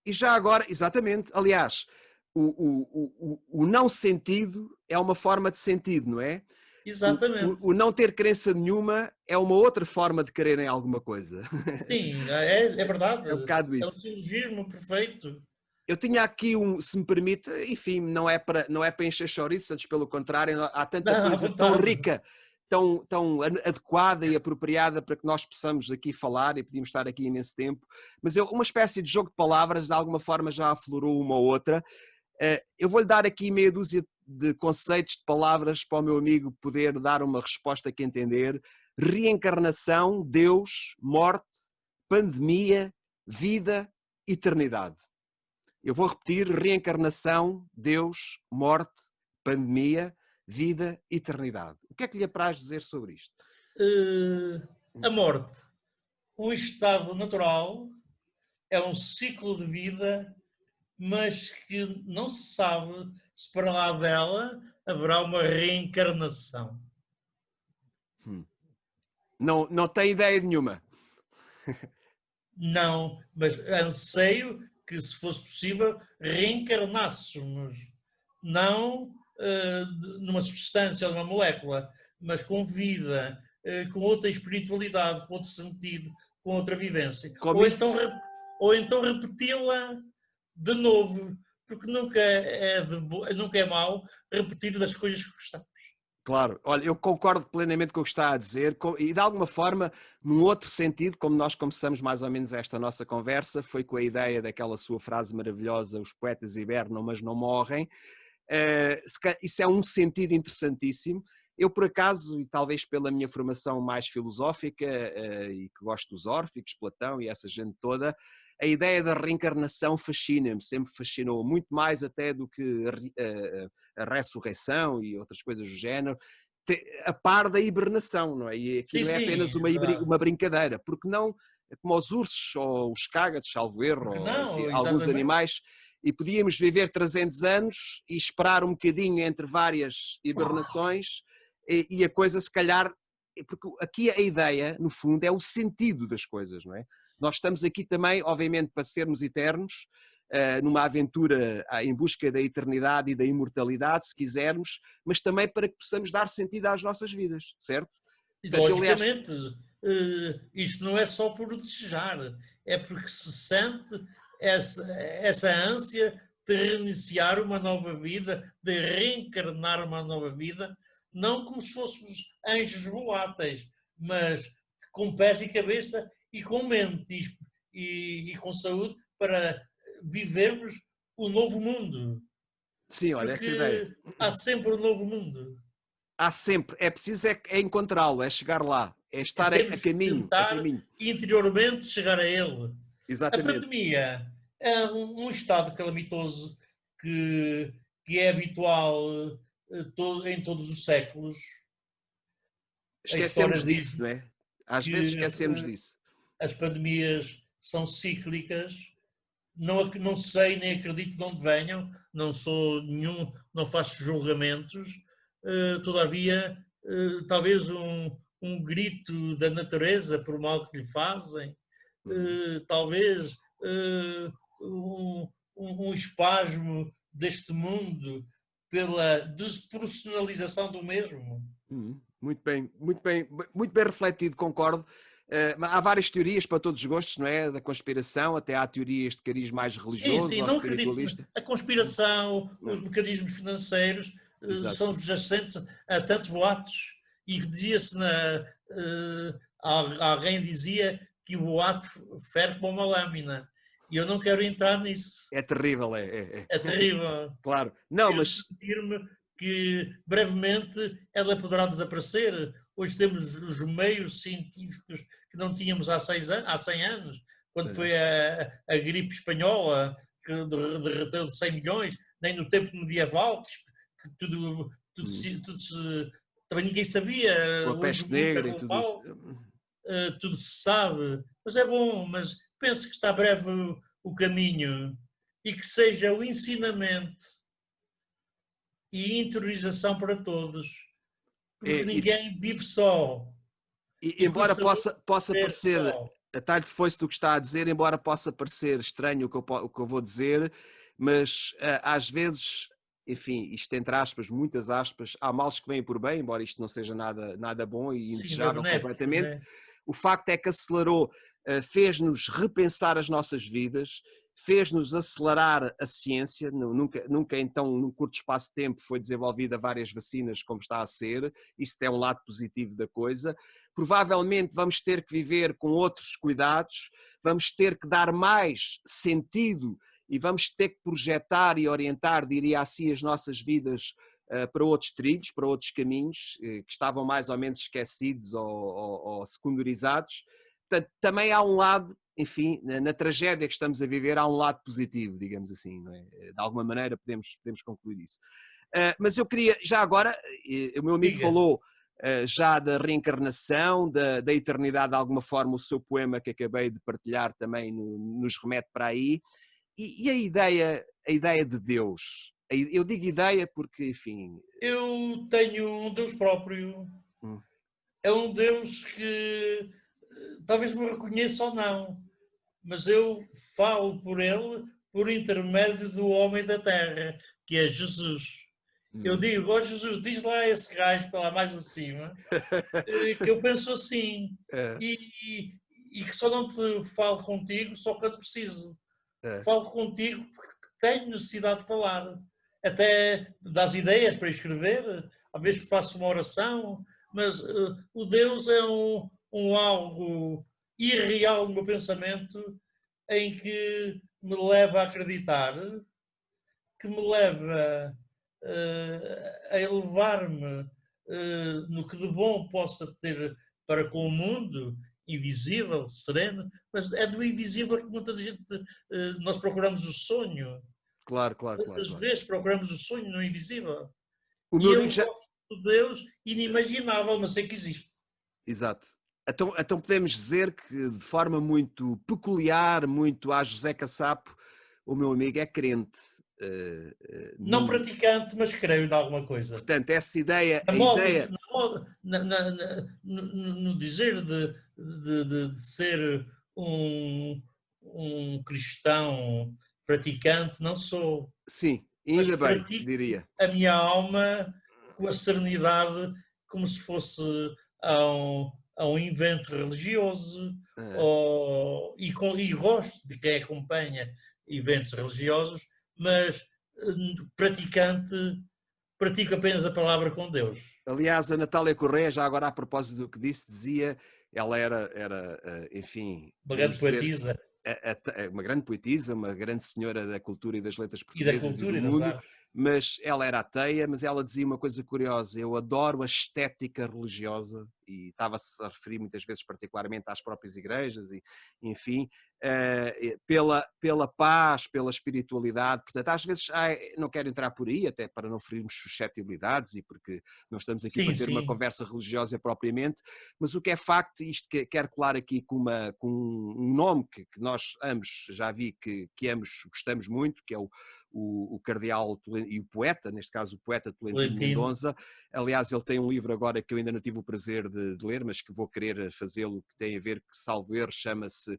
E já agora, exatamente, aliás, o não sentido é uma forma de sentido, não é? Exatamente. O não ter crença nenhuma é uma outra forma de querer em alguma coisa. Sim, é verdade. É um bocado É um isso. silogismo perfeito. Eu tinha aqui se me permite, enfim, não é para encher chouriços, antes pelo contrário, há tanta Não, à coisa tão vontade. rica, tão adequada e apropriada para que nós possamos aqui falar e podíamos estar aqui imenso tempo, mas uma espécie de jogo de palavras, de alguma forma já aflorou uma ou outra. Eu vou-lhe dar aqui meia dúzia de conceitos, de palavras para o meu amigo poder dar uma resposta que entender. Reencarnação, Deus, morte, pandemia, vida, eternidade. Eu vou repetir: reencarnação, Deus, morte, pandemia, vida, eternidade. O que é que lhe apraz dizer sobre isto? A morte, um estado natural, é um ciclo de vida, mas que não se sabe se para lá dela haverá uma reencarnação. Não, não tem ideia nenhuma. Não, mas anseio que, se fosse possível, reencarnássemos, não numa substância ou numa molécula, mas com vida, com outra espiritualidade, com outro sentido, com outra vivência. Como isso... Ou então repeti-la de novo, porque nunca é mau repetir das coisas que gostamos. Claro, olha, eu concordo plenamente com o que está a dizer e de alguma forma, num outro sentido, como nós começamos mais ou menos esta nossa conversa, foi com a ideia daquela sua frase maravilhosa: os poetas hibernam mas não morrem. Isso é um sentido interessantíssimo. Eu, por acaso, e talvez pela minha formação mais filosófica, e que gosto dos Órficos, Platão e essa gente toda, a ideia da reencarnação fascina-me, sempre fascinou, muito mais até do que a ressurreição e outras coisas do género, a par da hibernação, não é? E aquilo Sim, é apenas uma brincadeira, porque não, como os ursos ou os cágados, salvo erro, ou enfim, alguns animais, e podíamos viver 300 anos e esperar um bocadinho entre várias hibernações e a coisa se calhar, porque aqui a ideia, no fundo, é o sentido das coisas, não é? Nós estamos aqui também, obviamente, para sermos eternos, numa aventura em busca da eternidade e da imortalidade, se quisermos, mas também para que possamos dar sentido às nossas vidas, certo? Portanto, logicamente, isto não é só por desejar, é porque se sente essa ânsia de reiniciar uma nova vida, de reencarnar uma nova vida, não como se fôssemos anjos voláteis, mas com pés e cabeça e com mente e com saúde para vivermos o novo mundo. Sim, olha, essa ideia. Há sempre um novo mundo. Há sempre, é preciso é encontrá-lo, é chegar lá, é estar a caminho. Tentar interiormente chegar a ele. Exatamente. A pandemia é um estado calamitoso que é habitual em todos os séculos. Esquecemos disso, não é? Às vezes esquecemos disso. As pandemias são cíclicas, não sei nem acredito de onde venham, não sou nenhum, não faço julgamentos, todavia, talvez um grito da natureza por mal que lhe fazem, talvez um espasmo deste mundo pela despersonalização do mesmo. Muito bem, muito bem, muito bem refletido, concordo. Há várias teorias para todos os gostos, não é? Da conspiração, até há teorias de cariz mais religioso sim, ou não espiritualista. acredito. A conspiração, os mecanismos financeiros são adjacentes a tantos boatos. E dizia-se, alguém dizia que o boato fere como uma lâmina. E eu não quero entrar nisso. É terrível, É terrível. Claro. Não, mas sentir-me que brevemente ela poderá desaparecer. Hoje temos os meios científicos que não tínhamos há 100 anos, quando foi a gripe espanhola, que derreteu de 100 milhões, nem no tempo medieval, que tudo se... Também ninguém sabia. Com a peste negra e tudo isso. Tudo se sabe. Mas é bom, mas penso que está breve o caminho e que seja o ensinamento e interiorização para todos, porque ninguém vive só. E embora possa parecer, a talho de foice do que está a dizer, embora possa parecer estranho o que eu vou dizer, mas às vezes, enfim, isto entre aspas, muitas aspas, há males que vêm por bem, embora isto não seja nada bom e indesejável completamente. O facto é que acelerou, fez-nos repensar as nossas vidas, fez-nos acelerar a ciência, nunca então num curto espaço de tempo foi desenvolvida várias vacinas como está a ser, isso é um lado positivo da coisa. Provavelmente vamos ter que viver com outros cuidados, vamos ter que dar mais sentido e vamos ter que projetar e orientar, diria assim, as nossas vidas para outros trilhos, para outros caminhos que estavam mais ou menos esquecidos ou secundarizados. Portanto, também há um lado enfim, na tragédia que estamos a viver há um lado positivo, digamos assim, não é? De alguma maneira podemos concluir isso. Mas eu queria, já agora, o meu amigo Diga. falou já da reencarnação, da eternidade, de alguma forma, o seu poema que acabei de partilhar também nos remete para aí. E a ideia de Deus? Eu digo ideia porque, enfim... Eu tenho um Deus próprio. hum, É um Deus que talvez me reconheça ou não, mas eu falo por ele por intermédio do homem da terra, que é Jesus. Eu hum. digo, ó Jesus, diz lá a esse gajo que está lá mais acima, que eu penso assim, É, e, e que só não te falo contigo só quando preciso. é. Falo contigo porque tenho necessidade de falar. Até das ideias para escrever, às vezes faço uma oração, mas o Deus é um algo irreal no meu pensamento em que me leva a acreditar, que me leva a elevar-me no que de bom possa ter para com o mundo, invisível, sereno, mas é do invisível que muita gente, nós procuramos o sonho. Claro, claro, claro, Muitas claro. vezes procuramos o sonho no invisível. O E meu amigo eu já... gosto de Deus inimaginável, mas sei que existe. Exato. Então podemos dizer que de forma muito peculiar, muito a José Caçapo, o meu amigo é crente. Não praticante, mas creio em alguma coisa. Portanto, essa ideia, Na a modo, ideia, na modo no dizer de ser um, um cristão praticante, não sou, sim, mas ainda bem, pratico diria. a minha alma com a serenidade, como se fosse a um evento religioso, Ah, e gosto de quem acompanha eventos religiosos, mas praticante, pratico apenas a palavra com Deus. aliás, a Natália Correia, já agora a propósito do que disse, dizia, ela enfim, Uma podemos grande dizer, poetisa uma grande poetisa, uma grande senhora da cultura e das letras e da portuguesas e do cultura e das mundo, artes. mas ela era ateia, mas ela dizia uma coisa curiosa: eu adoro a estética religiosa, e estava-se a referir muitas vezes particularmente às próprias igrejas, e enfim, pela paz, pela espiritualidade. Portanto, às vezes, não quero entrar por aí, até para não ferirmos suscetibilidades, e porque não estamos aqui Sim, para ter uma sim. conversa religiosa propriamente, mas o que é facto, isto quero colar aqui com um nome que nós ambos já vi que ambos gostamos muito, que é o cardeal e o poeta, neste caso o poeta Tolentino Valentino. Mendonça. Aliás, ele tem um livro agora que eu ainda não tive o prazer de ler, mas que vou querer fazê-lo, que tem a ver, que salvo erro, chama-se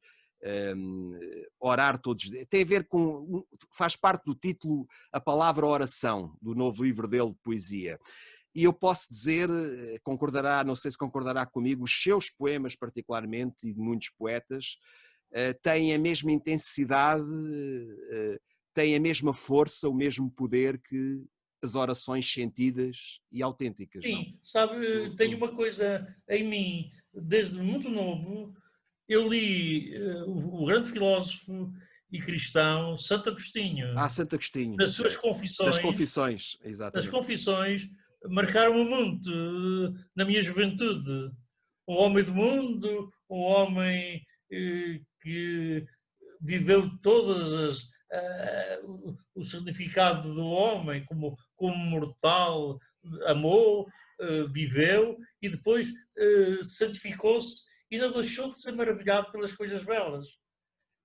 Orar Todos. Tem a ver com, faz parte do título, a palavra oração, do novo livro dele de poesia. E eu posso dizer, concordará, não sei se concordará comigo, os seus poemas particularmente, e de muitos poetas, têm a mesma intensidade, têm a mesma força, o mesmo poder que as orações sentidas e autênticas, não? Sim, sabe, tenho uma coisa em mim, desde muito novo, eu li o grande filósofo e cristão Santo Agostinho. Santo Agostinho, Nas suas das confissões, Confissões, as exatamente. confissões marcaram-me muito na minha juventude. Um homem do mundo, um homem que viveu todas o significado do homem como mortal, amou, viveu e depois santificou-se e não deixou de ser maravilhado pelas coisas belas.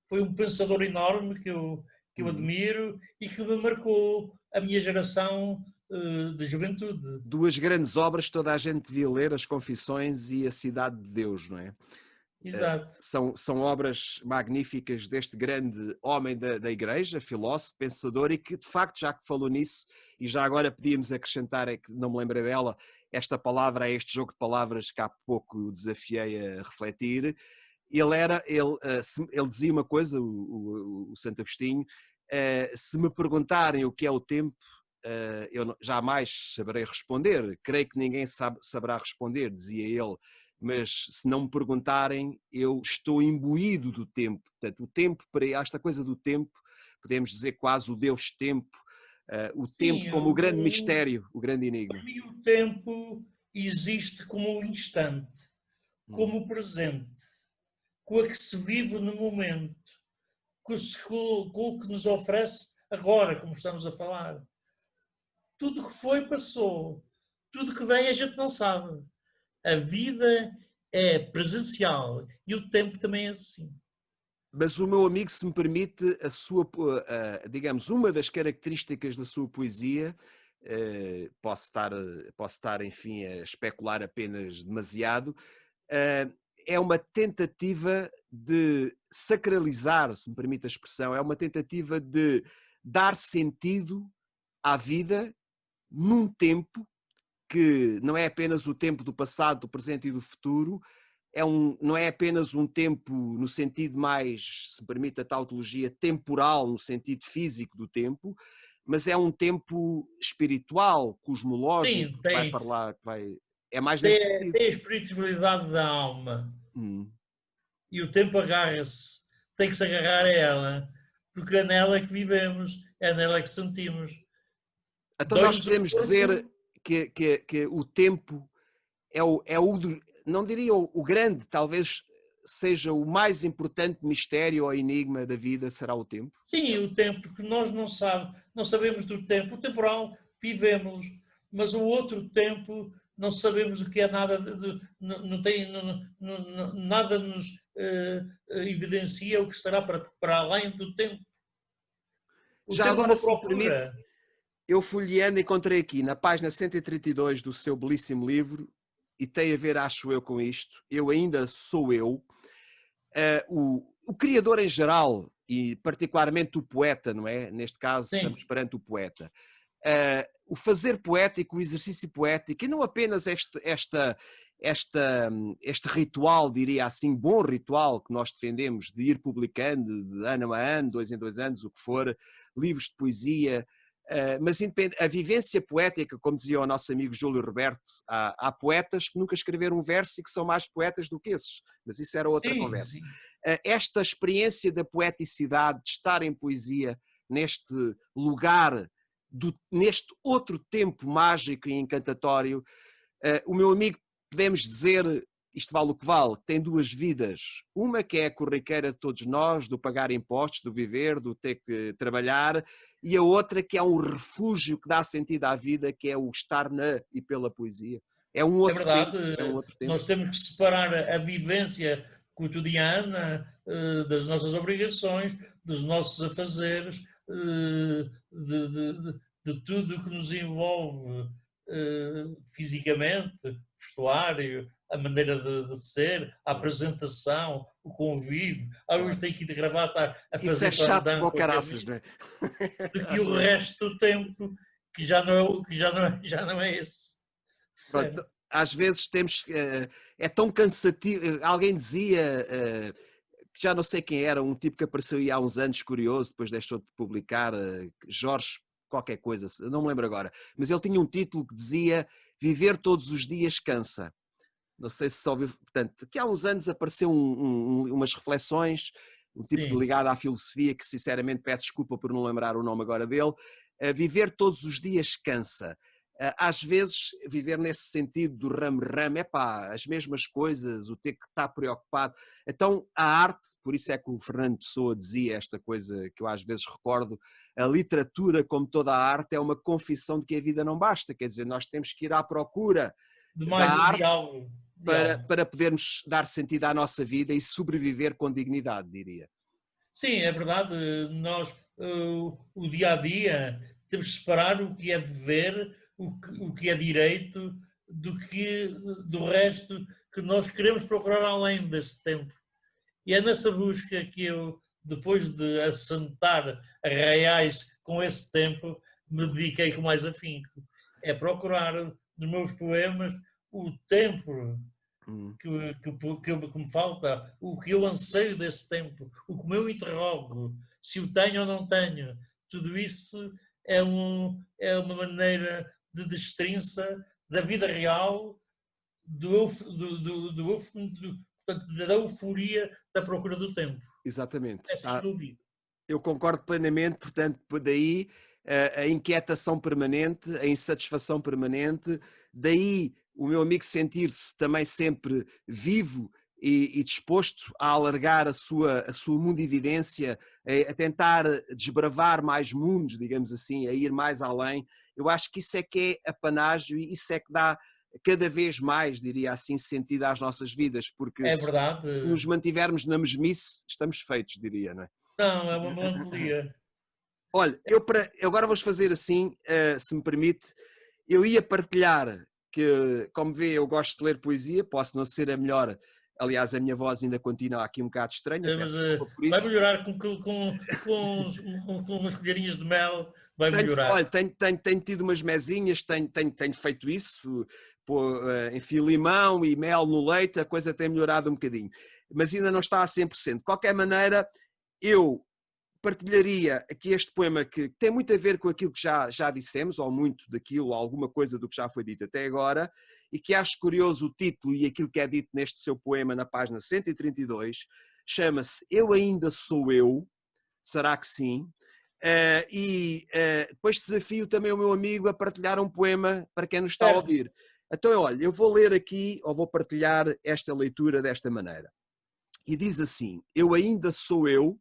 Foi um pensador enorme que eu admiro e que me marcou a minha geração de juventude. Duas grandes obras que toda a gente devia ler, As Confissões e A Cidade de Deus, não é? Exato. São obras magníficas deste grande homem da Igreja, filósofo, pensador, e que de facto, já que falou nisso, e já agora podíamos acrescentar, é que não me lembrei dela, esta palavra, este jogo de palavras que há pouco o desafiei a refletir. Ele dizia uma coisa, o Santo Agostinho: se me perguntarem o que é o tempo, eu jamais saberei responder, creio que ninguém saberá responder, dizia ele, mas se não me perguntarem, eu estou imbuído do tempo. Portanto, o tempo, para esta coisa do tempo, podemos dizer quase o Deus tempo, o tempo Sim, como o grande mistério, o grande enigma. para mim o tempo existe como o instante, Hum, como o presente. com a que se vive no momento, com o que nos oferece agora, como estamos a falar. Tudo que foi, passou. Tudo que vem, a gente não sabe. A vida é presencial e o tempo também é assim. Mas o meu amigo, se me permite, digamos, uma das características da sua poesia, posso estar, enfim, a especular apenas demasiado, é uma tentativa de sacralizar, se me permite a expressão, é uma tentativa de dar sentido à vida num tempo que não é apenas o tempo do passado, do presente e do futuro, não é apenas um tempo no sentido mais, se me permite a tautologia, temporal, no sentido físico do tempo, mas é um tempo espiritual, cosmológico, Sim, que vai para lá, é mais nesse sentido. tem a espiritualidade da alma. Hum. E o tempo agarra-se, tem que se agarrar a ela, porque é nela que vivemos, é nela que sentimos. Então nós Dói-nos o podemos dizer corpo. que o tempo não diria o grande, talvez seja o mais importante mistério ou enigma da vida, será o tempo? Sim, o tempo, que nós não sabemos do tempo. O temporal vivemos, mas o outro tempo não sabemos o que é nada, não tem, nada nos evidencia o que será para além do tempo. O Já tempo é agora, uma se me permite, procura. eu folheando encontrei aqui na página 132 do seu belíssimo livro, e tem a ver, acho eu, com isto, Eu Ainda Sou Eu, o criador em geral, e particularmente o poeta, não é? Neste caso Sim, estamos perante o poeta. O fazer poético, o exercício poético, e não apenas este ritual, diria assim, bom ritual que nós defendemos de ir publicando de ano a ano, 2 em 2 anos, o que for, livros de poesia, mas a vivência poética, como dizia o nosso amigo Júlio Roberto, há poetas que nunca escreveram um verso e que são mais poetas do que esses, mas isso era outra sim, conversa. sim. Esta experiência da poeticidade, de estar em poesia, neste lugar, neste outro tempo mágico e encantatório, o meu amigo, podemos dizer, isto vale o que vale, tem duas vidas. Uma que é a corriqueira de todos nós, do pagar impostos, do viver, do ter que trabalhar, e a outra que é um refúgio que dá sentido à vida, que é o estar na e pela poesia. É um É outro tempo, verdade, é um outro tempo. nós temos que separar a vivência cotidiana das nossas obrigações, dos nossos afazeres, de tudo o que nos envolve fisicamente, vestuário, a maneira de ser, a Claro, apresentação, o convívio. Hoje claro. tenho que ir de gravata a Isso é fazer chato como pandan o com a caraças, camisa, não é? do que Acho o eu. resto do tempo, que já não é, já não é esse. Pronto, Certo? às vezes temos, é tão cansativo, alguém dizia, que já não sei quem era, um tipo que apareceu aí há uns anos, curioso, depois deixou de publicar, Jorge qualquer coisa, não me lembro agora, mas ele tinha um título que dizia Viver todos os dias cansa. Não sei se só ouviu, portanto, que há uns anos apareceu umas reflexões, um tipo de Sim. ligado à filosofia, que sinceramente peço desculpa por não lembrar o nome agora dele, viver todos os dias cansa. Às vezes, viver nesse sentido do rame-rame, é pá, as mesmas coisas, o ter que estar preocupado. Então, a arte, por isso é que o Fernando Pessoa dizia esta coisa que eu às vezes recordo, a literatura, como toda a arte, é uma confissão de que a vida não basta, quer dizer, nós temos que ir à procura De da mais de arte algo, de algo. para podermos dar sentido à nossa vida e sobreviver com dignidade, diria. Sim, é verdade. Nós, o dia a dia, temos que separar o que é dever, o que é direito, do resto que nós queremos procurar além desse tempo. E é nessa busca que eu, depois de assentar arraiais com esse tempo, me dediquei com mais afinco. É procurar nos meus poemas o tempo Hum. que me falta, o que eu anseio desse tempo, o que eu interrogo, se o tenho ou não tenho. Tudo isso é uma maneira de destrinça da vida real, portanto, da euforia da procura do tempo. Exatamente. É assim que eu vivo. Eu concordo plenamente, portanto, daí a inquietação permanente, a insatisfação permanente, daí o meu amigo sentir-se também sempre vivo e disposto a alargar a sua mundividência, a tentar desbravar mais mundos, digamos assim, a ir mais além. Eu acho que isso é que é apanágio e isso é que dá cada vez mais, diria assim, sentido às nossas vidas, porque É se nos verdade. mantivermos na mesmice, estamos feitos, diria, não é? Não, é uma melancolia. Olha, agora vamos fazer assim, se me permite, eu ia partilhar que, como vê, eu gosto de ler poesia, posso não ser a melhor, aliás, a minha voz ainda continua aqui um bocado estranha, Mas peço desculpa por vai isso. melhorar com umas colherinhas de mel, vai melhorar. Olha, tenho tido umas mesinhas, tenho feito isso, enfim, limão e mel no leite, a coisa tem melhorado um bocadinho, mas ainda não está a 100%. De qualquer maneira, eu partilharia aqui este poema que tem muito a ver com aquilo que já dissemos, ou muito daquilo, ou alguma coisa do que já foi dito até agora, e que acho curioso o título e aquilo que é dito neste seu poema na página 132, chama-se Eu Ainda Sou Eu, será que sim? Depois desafio também o meu amigo a partilhar um poema para quem nos está a Certo. ouvir. Então, olha, eu vou ler aqui, ou vou partilhar esta leitura desta maneira. E diz assim: Eu ainda sou eu,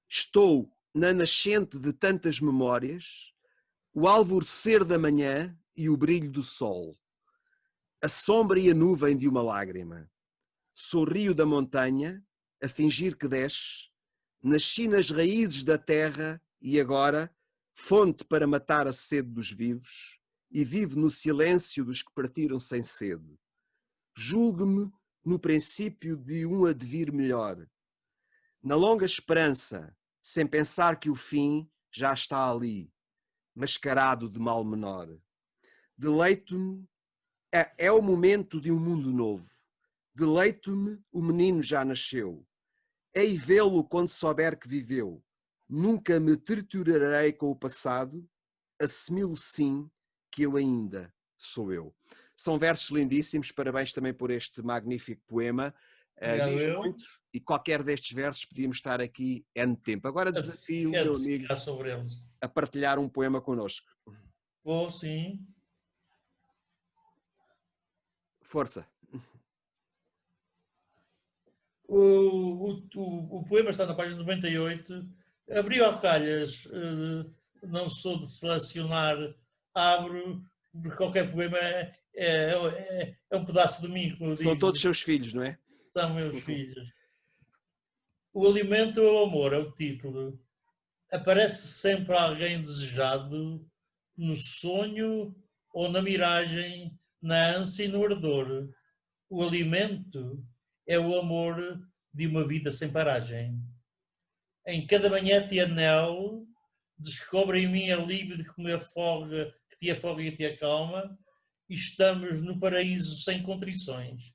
estou na nascente de tantas memórias, o alvorecer da manhã e o brilho do sol, a sombra e a nuvem de uma lágrima. Sou rio da montanha, a fingir que desce, nasci nas raízes da terra e agora, fonte para matar a sede dos vivos, e vivo no silêncio dos que partiram sem sede. Julgue-me no princípio de um advir melhor, na longa esperança, sem pensar que o fim já está ali, mascarado de mal menor. Deleito-me, é o momento de um mundo novo. Deleito-me, o menino já nasceu. Hei vê-lo quando souber que viveu. Nunca me triturarei com o passado, assimilo sim que eu ainda sou eu. São versos lindíssimos, parabéns também por este magnífico poema. Obrigado, Diz eu. muito e qualquer destes versos podíamos estar aqui N tempo. Agora desafio o A meu amigo ficar sobre eles. a partilhar um poema connosco. Vou, sim. Força. O poema está na página 98. Abri ao calhas, não sou de selecionar, abro, porque qualquer poema é um pedaço de mim, como eu São digo. todos seus filhos, não é? São meus filhos. O alimento é o amor, é o título. Aparece sempre alguém desejado, no sonho ou na miragem, na ânsia e no ardor. O alimento é o amor de uma vida sem paragem. Em cada manhã te anelo, descobre em mim a libido que me afoga, que te afoga e te acalma, e estamos no paraíso sem contrições.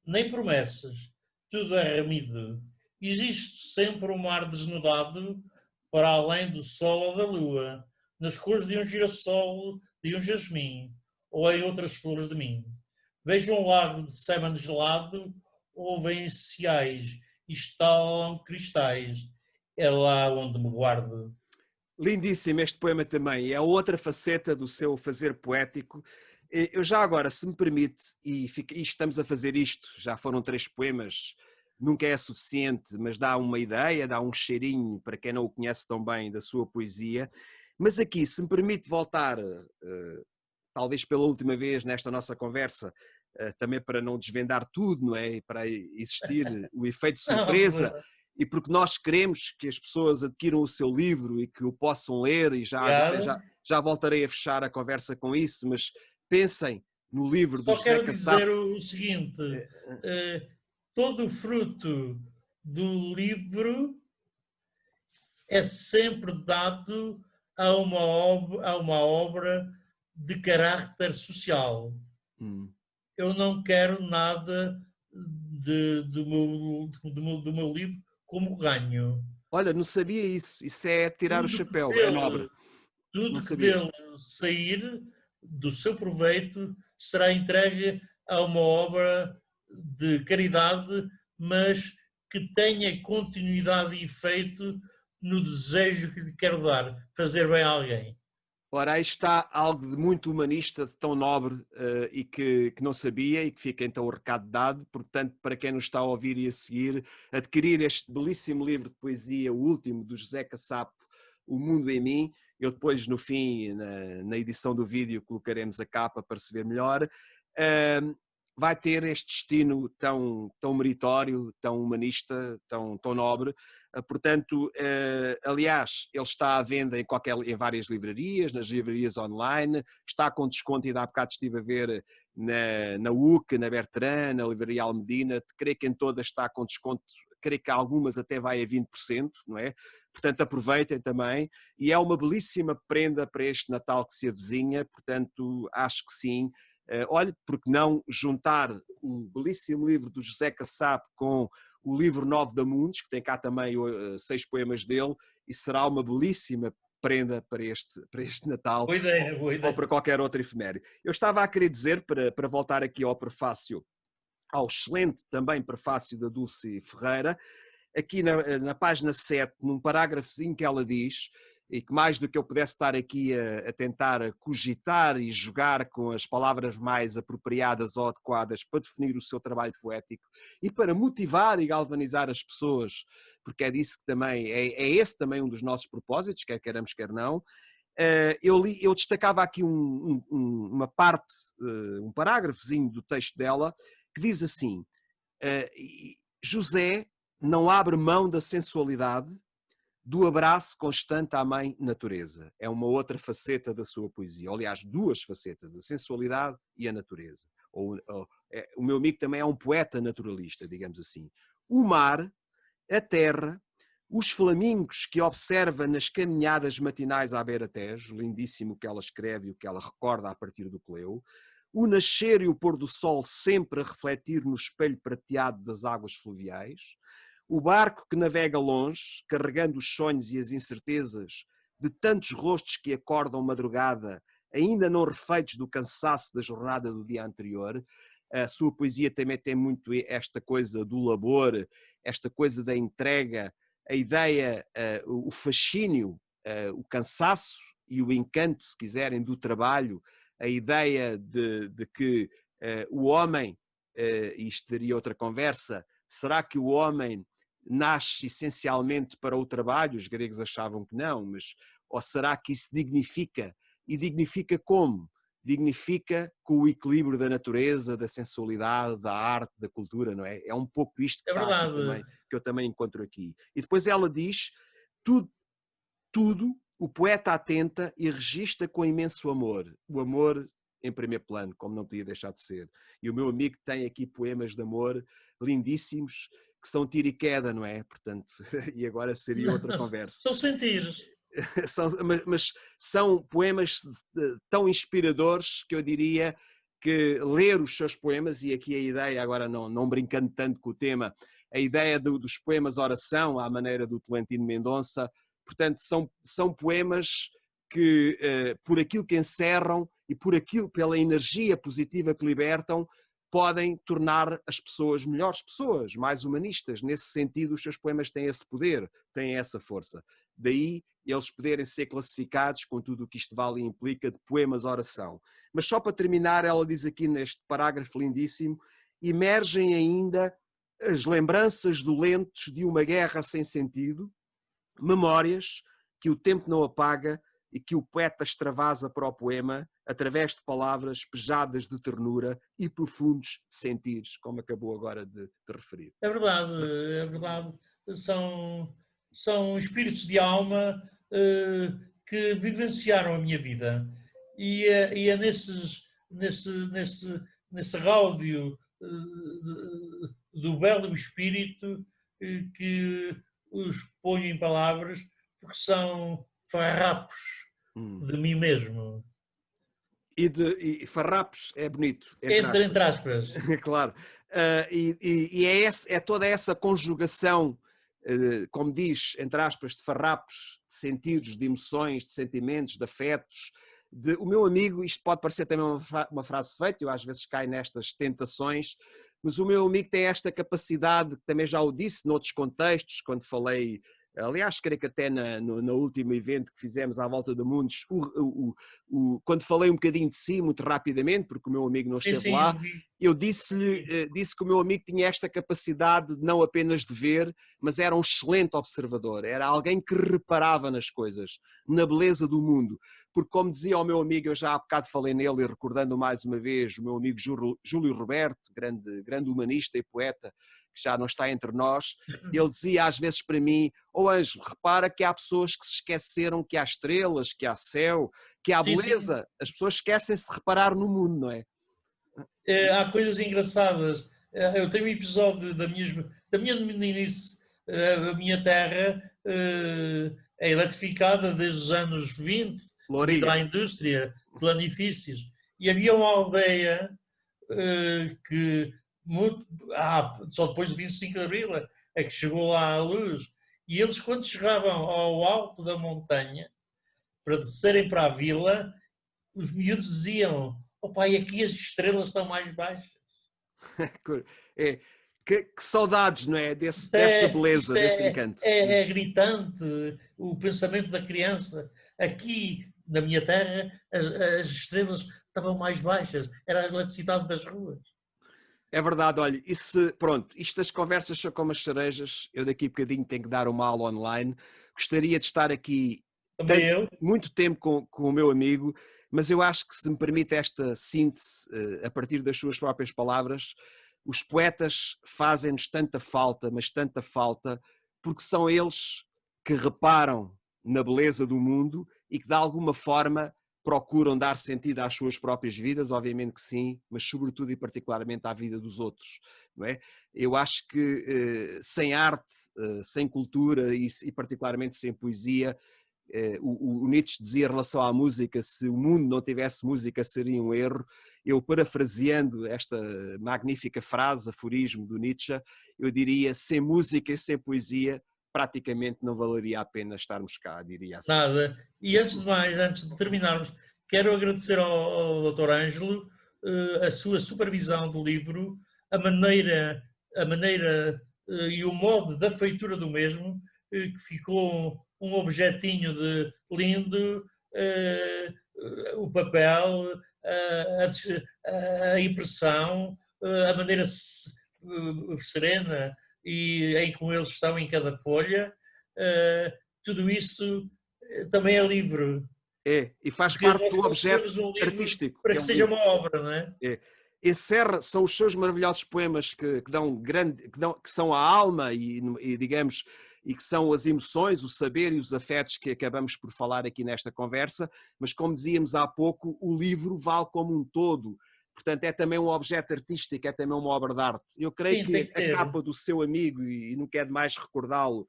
Nem promessas, tudo é remido. Existe sempre um mar desnudado para além do sol ou da lua, nas cores de um girassol, de um jasmim, ou em outras flores de mim. Vejo um lago de sêmen gelado, ouvem ciais e estalam cristais. É lá onde me guardo. Lindíssimo este poema também. É outra faceta do seu fazer poético. Eu já agora, se me permite, e estamos a fazer isto, já foram 3 poemas, nunca é suficiente, mas dá uma ideia, dá um cheirinho para quem não o conhece tão bem da sua poesia. Mas aqui, se me permite voltar, talvez pela última vez nesta nossa conversa, também para não desvendar tudo, não é? Para existir o efeito de surpresa, e porque nós queremos que as pessoas adquiram o seu livro e que o possam ler, e já agora já voltarei a fechar a conversa com isso, mas pensem no livro do Só José quero Cassap. dizer o seguinte, todo o fruto do livro é sempre dado a uma obra de caráter social. Eu não quero nada do meu livro como ganho. Olha, não sabia isso. Isso é tirar o chapéu, é nobre. Tudo que dele sair do seu proveito será entregue a uma obra de caridade, mas que tenha continuidade e efeito no desejo que lhe quero dar, fazer bem a alguém. Ora, aí está algo de muito humanista, de tão nobre e que não sabia, e que fica então o recado dado. Portanto, para quem nos está a ouvir e a seguir, adquirir este belíssimo livro de poesia, o último, do José Cassapo, O Mundo em Mim. Eu depois, no fim, na edição do vídeo, colocaremos a capa para se ver melhor. Vai ter este destino tão meritório, tão humanista, tão nobre. Portanto, aliás, ele está à venda em várias livrarias, nas livrarias online, está com desconto, ainda há bocado estive a ver na UC, na Bertrand, na livraria Almedina, creio que em todas está com desconto, creio que algumas até vai a 20%, não é? Portanto, aproveitem também, e é uma belíssima prenda para este Natal que se avizinha, portanto, acho que sim. Olhe, porque não juntar o belíssimo livro do José Cassapo com o livro Nove da Mundos, que tem cá também 6 poemas dele, e será uma belíssima prenda para este Natal. Boa ideia, boa ideia. Ou para qualquer outro efeméride. Eu estava a querer dizer, para voltar aqui ao prefácio, ao excelente também prefácio da Dulce Ferreira, aqui na página 7, num parágrafozinho que ela diz, e que mais do que eu pudesse estar aqui a tentar cogitar e jogar com as palavras mais apropriadas ou adequadas para definir o seu trabalho poético e para motivar e galvanizar as pessoas, porque é disso que também, é esse também um dos nossos propósitos, quer queiramos, quer não. Eu destacava aqui uma parte, um parágrafozinho do texto dela, que diz assim: José não abre mão da sensualidade, do abraço constante à mãe natureza. É uma outra faceta da sua poesia. Aliás, 2 facetas, a sensualidade e a natureza. O meu amigo também é um poeta naturalista, digamos assim. O mar, a terra, os flamingos que observa nas caminhadas matinais à beira-tejo, lindíssimo o que ela escreve e o que ela recorda a partir do que leu, o nascer e o pôr do sol sempre a refletir no espelho prateado das águas fluviais, o barco que navega longe, carregando os sonhos e as incertezas de tantos rostos que acordam madrugada, ainda não refeitos do cansaço da jornada do dia anterior. A sua poesia também tem muito esta coisa do labor, esta coisa da entrega, a ideia, o fascínio, o cansaço e o encanto, se quiserem, do trabalho, a ideia de que o homem, isto daria outra conversa, será que o homem nasce essencialmente para o trabalho? Os gregos achavam que não, mas ou será que isso dignifica? E dignifica como? Dignifica com o equilíbrio da natureza, da sensualidade, da arte, da cultura, não é? É um pouco isto que, É verdade. também, que eu também encontro aqui. E depois ela diz, tudo o poeta atenta e registra com imenso amor. O amor em primeiro plano, como não podia deixar de ser. E o meu amigo tem aqui poemas de amor lindíssimos, que são tiro e queda, não é? Portanto, e agora seria outra conversa. São sentidos. Mas são poemas tão inspiradores que eu diria que ler os seus poemas, e aqui a ideia, agora não brincando tanto com o tema, a ideia dos poemas oração, à maneira do Tolentino Mendonça, portanto, são poemas que, por aquilo que encerram e pela energia positiva que libertam, podem tornar as pessoas melhores pessoas, mais humanistas. Nesse sentido, os seus poemas têm esse poder, têm essa força. Daí eles poderem ser classificados, com tudo o que isto vale e implica, de poemas-oração. Mas só para terminar, ela diz aqui neste parágrafo lindíssimo, emergem ainda as lembranças dolentes de uma guerra sem sentido, memórias que o tempo não apaga e que o poeta extravasa para o poema através de palavras pejadas de ternura e profundos sentires, como acabou agora de referir. É verdade, é verdade. São espíritos de alma que vivenciaram a minha vida. E é nesse gáudio do belo espírito que os ponho em palavras, porque são farrapos de mim mesmo. E farrapos é bonito. Entre aspas. Claro. E é toda essa conjugação, como diz, entre aspas, de farrapos, de sentidos, de emoções, de sentimentos, de afetos. O meu amigo, isto pode parecer também uma frase feita, eu às vezes caio nestas tentações, mas o meu amigo tem esta capacidade, que também já o disse noutros contextos, quando falei Aliás, creio que até no último evento que fizemos à volta do mundo, quando falei um bocadinho de si, muito rapidamente, porque o meu amigo não esteve sim, lá, eu vi. eu disse que o meu amigo tinha esta capacidade não apenas de ver, mas era um excelente observador, era alguém que reparava nas coisas, na beleza do mundo. Porque, como dizia o meu amigo, eu já há bocado falei nele, e recordando mais uma vez o meu amigo Júlio Roberto, grande humanista e poeta, que já não está entre nós, ele dizia às vezes para mim: "Ó Ângelo, repara que há pessoas que se esqueceram que há estrelas, que há céu, que há Sim, sim. beleza. As pessoas esquecem-se de reparar no mundo, não é?" Há coisas engraçadas. Eu tenho um episódio da minha meninice. A minha terra é eletrificada desde os anos 20, devido Louria. à indústria de lanifícios. E havia uma aldeia que só depois de 25 de Abril é que chegou lá a luz. E eles, quando chegavam ao alto da montanha, para descerem para a vila, os miúdos diziam: "Oh pai, aqui as estrelas estão mais baixas." É, que saudades, não é? Isto Dessa é, isto beleza, desse é, encanto. é, é gritante o pensamento da criança. Aqui na minha terra as estrelas estavam mais baixas, era a eletricidade das ruas. É verdade, olha, pronto, isto das conversas são como as cerejas, eu daqui a bocadinho tenho que dar uma aula online, gostaria de estar aqui Também eu. muito tempo com o meu amigo, mas eu acho que, se me permite esta síntese, a partir das suas próprias palavras, os poetas fazem-nos tanta falta, mas tanta falta, porque são eles que reparam na beleza do mundo e que de alguma forma procuram dar sentido às suas próprias vidas, obviamente que sim, mas sobretudo e particularmente à vida dos outros, não é? Eu acho que sem arte, sem cultura e particularmente sem poesia, o Nietzsche dizia em relação à música: se o mundo não tivesse música seria um erro. Eu, parafraseando esta magnífica frase, aforismo do Nietzsche, eu diria: sem música e sem poesia praticamente não valeria a pena estarmos cá, diria assim. Nada. E antes de mais, antes de terminarmos, quero agradecer ao Dr. Ângelo a sua supervisão do livro, a maneira e o modo da feitura do mesmo, que ficou um objetinho de lindo, o papel, a impressão, a maneira serena e em como eles estão em cada folha. Tudo isso também é livre, E faz porque parte nós do objeto concebemos um livro artístico, para que que é o seja livro. uma obra, não é? É. Encerra, são os seus maravilhosos poemas que dão grande, que são a alma e digamos, e que são as emoções, o saber e os afetos que acabamos por falar aqui nesta conversa, mas como dizíamos há pouco, o livro vale como um todo, portanto é também um objeto artístico, é também uma obra de arte. Eu creio Sim, tem que que a ter. capa do seu amigo, e não quero mais recordá-lo,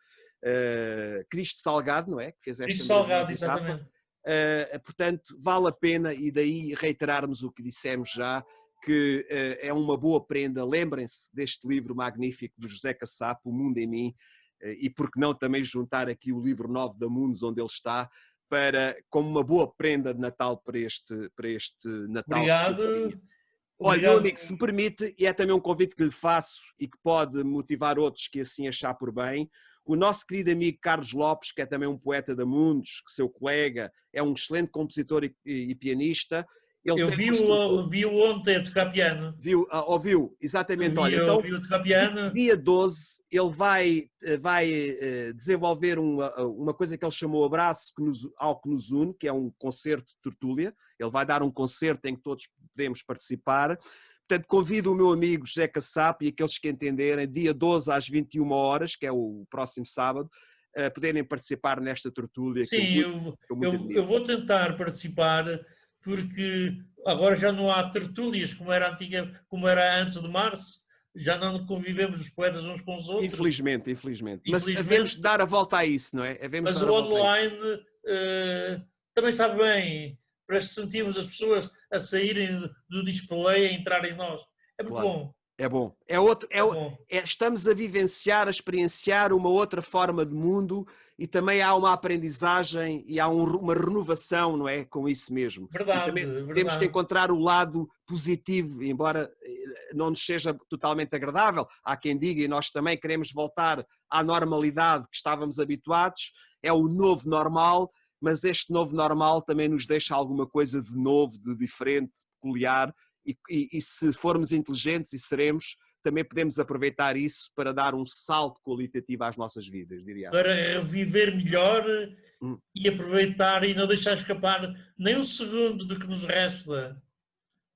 Cristo Salgado, não é? Que fez esta Isto salgado, maravilhosa capa. exatamente. Portanto, vale a pena, e daí reiterarmos o que dissemos já, que é uma boa prenda. Lembrem-se deste livro magnífico do José Cassapo, O Mundo em Mim, e por que não também juntar aqui o livro 9 da Mundos, onde ele está, como uma boa prenda de Natal para este Natal que se Obrigado, avizinha. Olha, meu obrigado. amigo, se me permite, e é também um convite que lhe faço e que pode motivar outros que assim achar por bem, o nosso querido amigo Carlos Lopes, que é também um poeta da Mundos, que seu colega, é um excelente compositor e pianista. Ele Eu tem uma estrutura. vi-o ontem a tocar piano. Ouviu? Exatamente. Olha, então, Vi-o tocar piano. dia 12, ele vai desenvolver uma coisa que ele chamou Abraço ao que nos une, que é um concerto de tertúlia. Ele vai dar um concerto em que todos podemos participar. Portanto, convido o meu amigo José Cassapo e aqueles que entenderem, dia 12 às 21 horas, que é o próximo sábado, a poderem participar nesta tertúlia que Sim, eu muito eu admiro. vou tentar participar, porque agora já não há tertúlias como era antes de março. Já não convivemos os poetas uns com os outros, Infelizmente, infelizmente. Mas havemos infelizmente. de dar a volta a isso, não é? Havemos de Mas dar a o volta a isso. online também sabe bem, para sentirmos as pessoas a saírem do display e a entrar em nós. É muito Claro. bom. É bom. É bom. Estamos a vivenciar, a experienciar uma outra forma de mundo e também há uma aprendizagem e há uma renovação, não é? Com isso mesmo. E Verdade, também temos que verdade. encontrar o lado positivo, embora não nos seja totalmente agradável. Há quem diga, e nós também queremos voltar à normalidade que estávamos habituados, é o novo normal, mas este novo normal também nos deixa alguma coisa de novo, de diferente, de peculiar, e se formos inteligentes e seremos, também podemos aproveitar isso para dar um salto qualitativo às nossas vidas, diria assim. Para reviver melhor Hum. e aproveitar e não deixar escapar nem um segundo do que nos resta.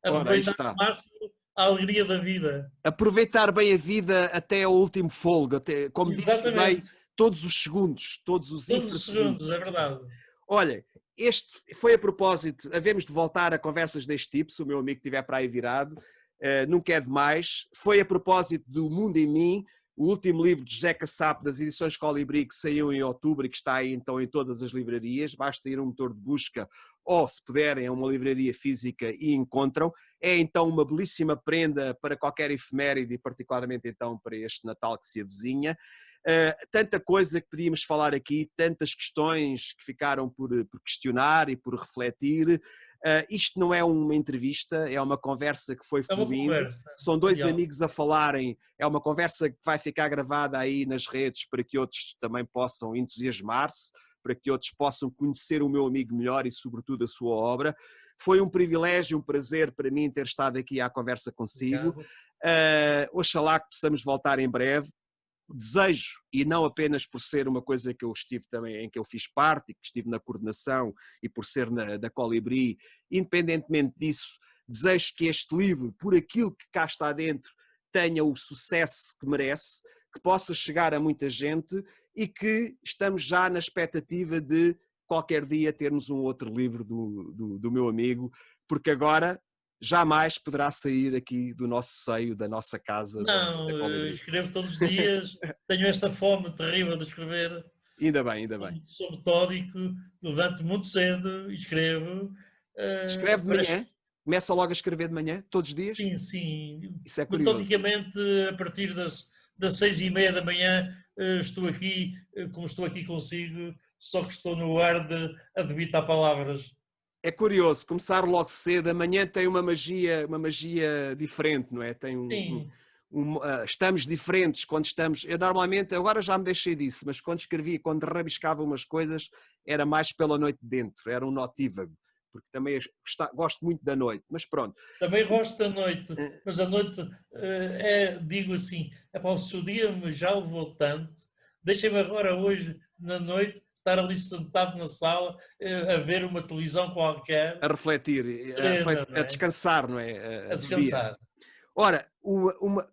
Ora, aí Aproveitar ao está. máximo a alegria da vida. Aproveitar bem a vida até ao último fôlego, até, como disse bem, Exatamente. todos os segundos, todos os Todos os segundos, infrasegundos. é verdade. Olha, este foi a propósito, havemos de voltar a conversas deste tipo, se o meu amigo estiver para aí virado, nunca é demais. Foi a propósito do Mundo em Mim, o último livro de José Cassap das edições Colibri, que saiu em outubro e que está aí então em todas as livrarias. Basta ir a um motor de busca ou, se puderem, a uma livraria física e encontram. É então uma belíssima prenda para qualquer efeméride e particularmente então para este Natal que se avizinha. Tanta coisa que podíamos falar aqui, tantas questões que ficaram por questionar e por refletir. Isto não é uma entrevista, é uma conversa que foi É uma fluindo. conversa. São dois Ideal. amigos a falarem, é uma conversa que vai ficar gravada aí nas redes para que outros também possam entusiasmar-se, para que outros possam conhecer o meu amigo melhor e sobretudo a sua obra. Foi um privilégio, um prazer para mim ter estado aqui à conversa consigo. Oxalá que possamos voltar em breve. Desejo, e não apenas por ser uma coisa que eu estive também, em que eu fiz parte e que estive na coordenação e por ser da Colibri, independentemente disso, desejo que este livro, por aquilo que cá está dentro, tenha o sucesso que merece, que possa chegar a muita gente e que estamos já na expectativa de qualquer dia termos um outro livro do meu amigo, porque agora jamais poderá sair aqui do nosso seio, da nossa casa, da Não, Colibri. escrevo todos os dias, tenho esta fome terrível de escrever. Ainda bem, ainda bem. Sou metódico, levanto muito cedo e escrevo. Escreve de manhã? Começa logo a escrever de manhã, todos os dias? Sim, sim. Isso é curioso. Metodicamente, a partir das 6:30 da manhã, estou aqui, como estou aqui consigo, só que estou no ar a debitar palavras. É curioso, começar logo cedo, amanhã tem uma magia diferente, não é? Tem Sim, estamos diferentes quando estamos. Eu normalmente, agora já me deixei disso, mas quando escrevia, quando rabiscava umas coisas, era mais pela noite dentro, era um notívago, porque também gosto muito da noite, mas pronto. também gosto da noite, mas a noite digo assim, se o dia me já levou tanto, deixem-me agora hoje, na noite, estar ali sentado na sala a ver uma televisão qualquer, A refletir, serena, não a é? descansar, não é? A Do dia. descansar. Ora,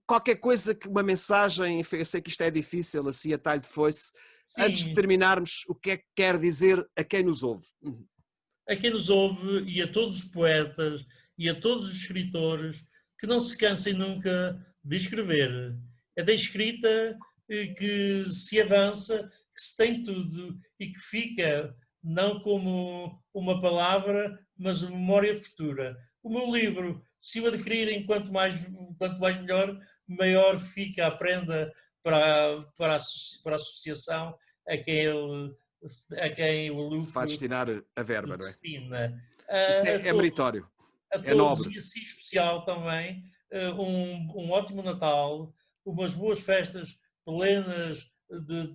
qualquer coisa, uma mensagem, eu sei que isto é difícil, assim a talho de foice, antes de Sim, terminarmos, o que é que quer dizer a quem nos ouve? a quem nos ouve e a todos os poetas e a todos os escritores que não se cansem nunca de escrever. É da escrita que se avança, que se tem tudo e que fica não como uma palavra, mas uma memória futura. O meu livro, se o adquirirem quanto mais melhor, maior fica a prenda para a associação a quem o Se vai lucro destinar a verba, não é? destina. Isso A é todos, meritório, a é todos, nobre. e assim especial também, um ótimo Natal, umas boas festas plenas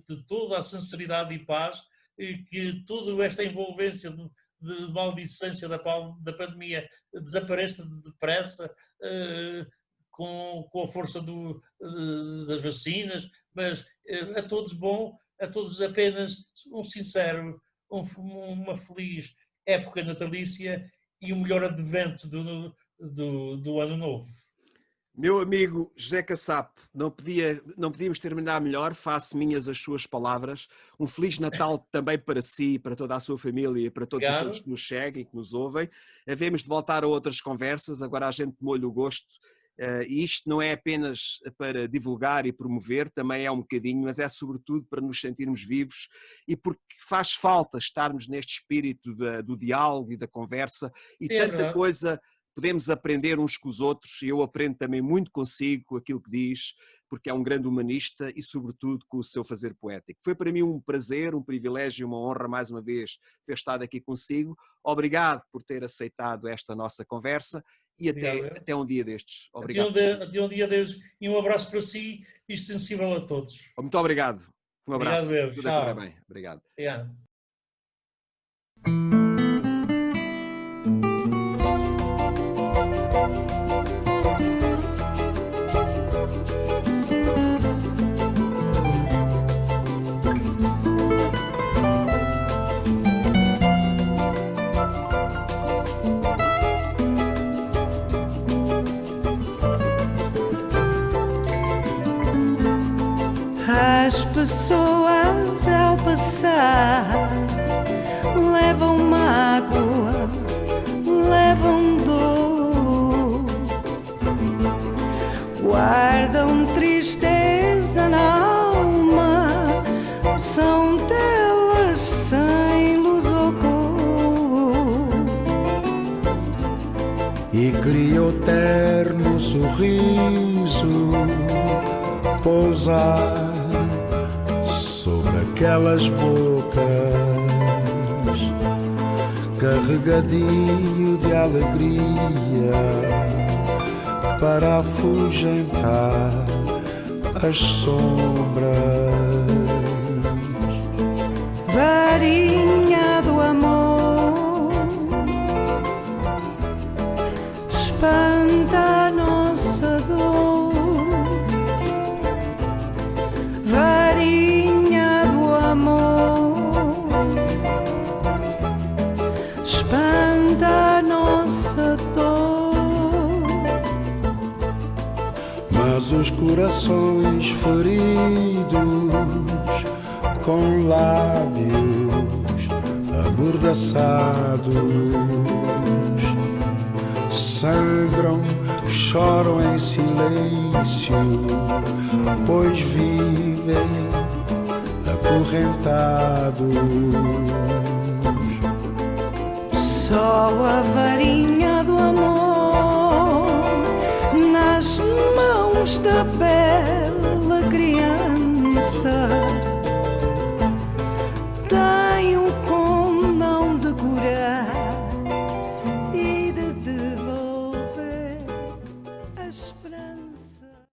de toda a sinceridade e paz, e que toda esta envolvência de maldicência da pandemia desapareça depressa, com a força das vacinas, mas a todos bom, a todos apenas um sincero, uma feliz época natalícia e o melhor advento do ano novo. Meu amigo José Cassap, não podíamos terminar melhor, faço minhas as suas palavras. Um Feliz Natal também para si, para toda a sua família e para todos aqueles Obrigado. que nos seguem, que nos ouvem. Havemos de voltar a outras conversas, agora a gente molha o gosto. E isto não é apenas para divulgar e promover, também é um bocadinho, mas é sobretudo para nos sentirmos vivos e porque faz falta estarmos neste espírito do diálogo e da conversa e Sim, é tanta verdade. coisa podemos aprender uns com os outros e eu aprendo também muito consigo com aquilo que diz, porque é um grande humanista e sobretudo com o seu fazer poético. Foi para mim um prazer, um privilégio e uma honra mais uma vez ter estado aqui consigo. Obrigado por ter aceitado esta nossa conversa e Obrigado. até um dia destes. Obrigado. Até um dia destes e um abraço para si e sensível a todos. Muito obrigado. Um abraço. Obrigado, Tudo a tchau. correr bem. Obrigado. Obrigado. As pessoas ao passar levam mágoa, levam dor, guardam tristeza na alma, são telas sem luz ou cor, e cria o terno sorriso pousar sobre aquelas bocas, carregadinho de alegria para afugentar as sombras. varinha do amor, espanta a nossa dor. Varinha do amor, espanta a nossa dor. Mas os corações feridos com lábios amordaçados sangram, choram em silêncio, pois vivem acorrentados. Só a varinha do amor nas mãos da bela criança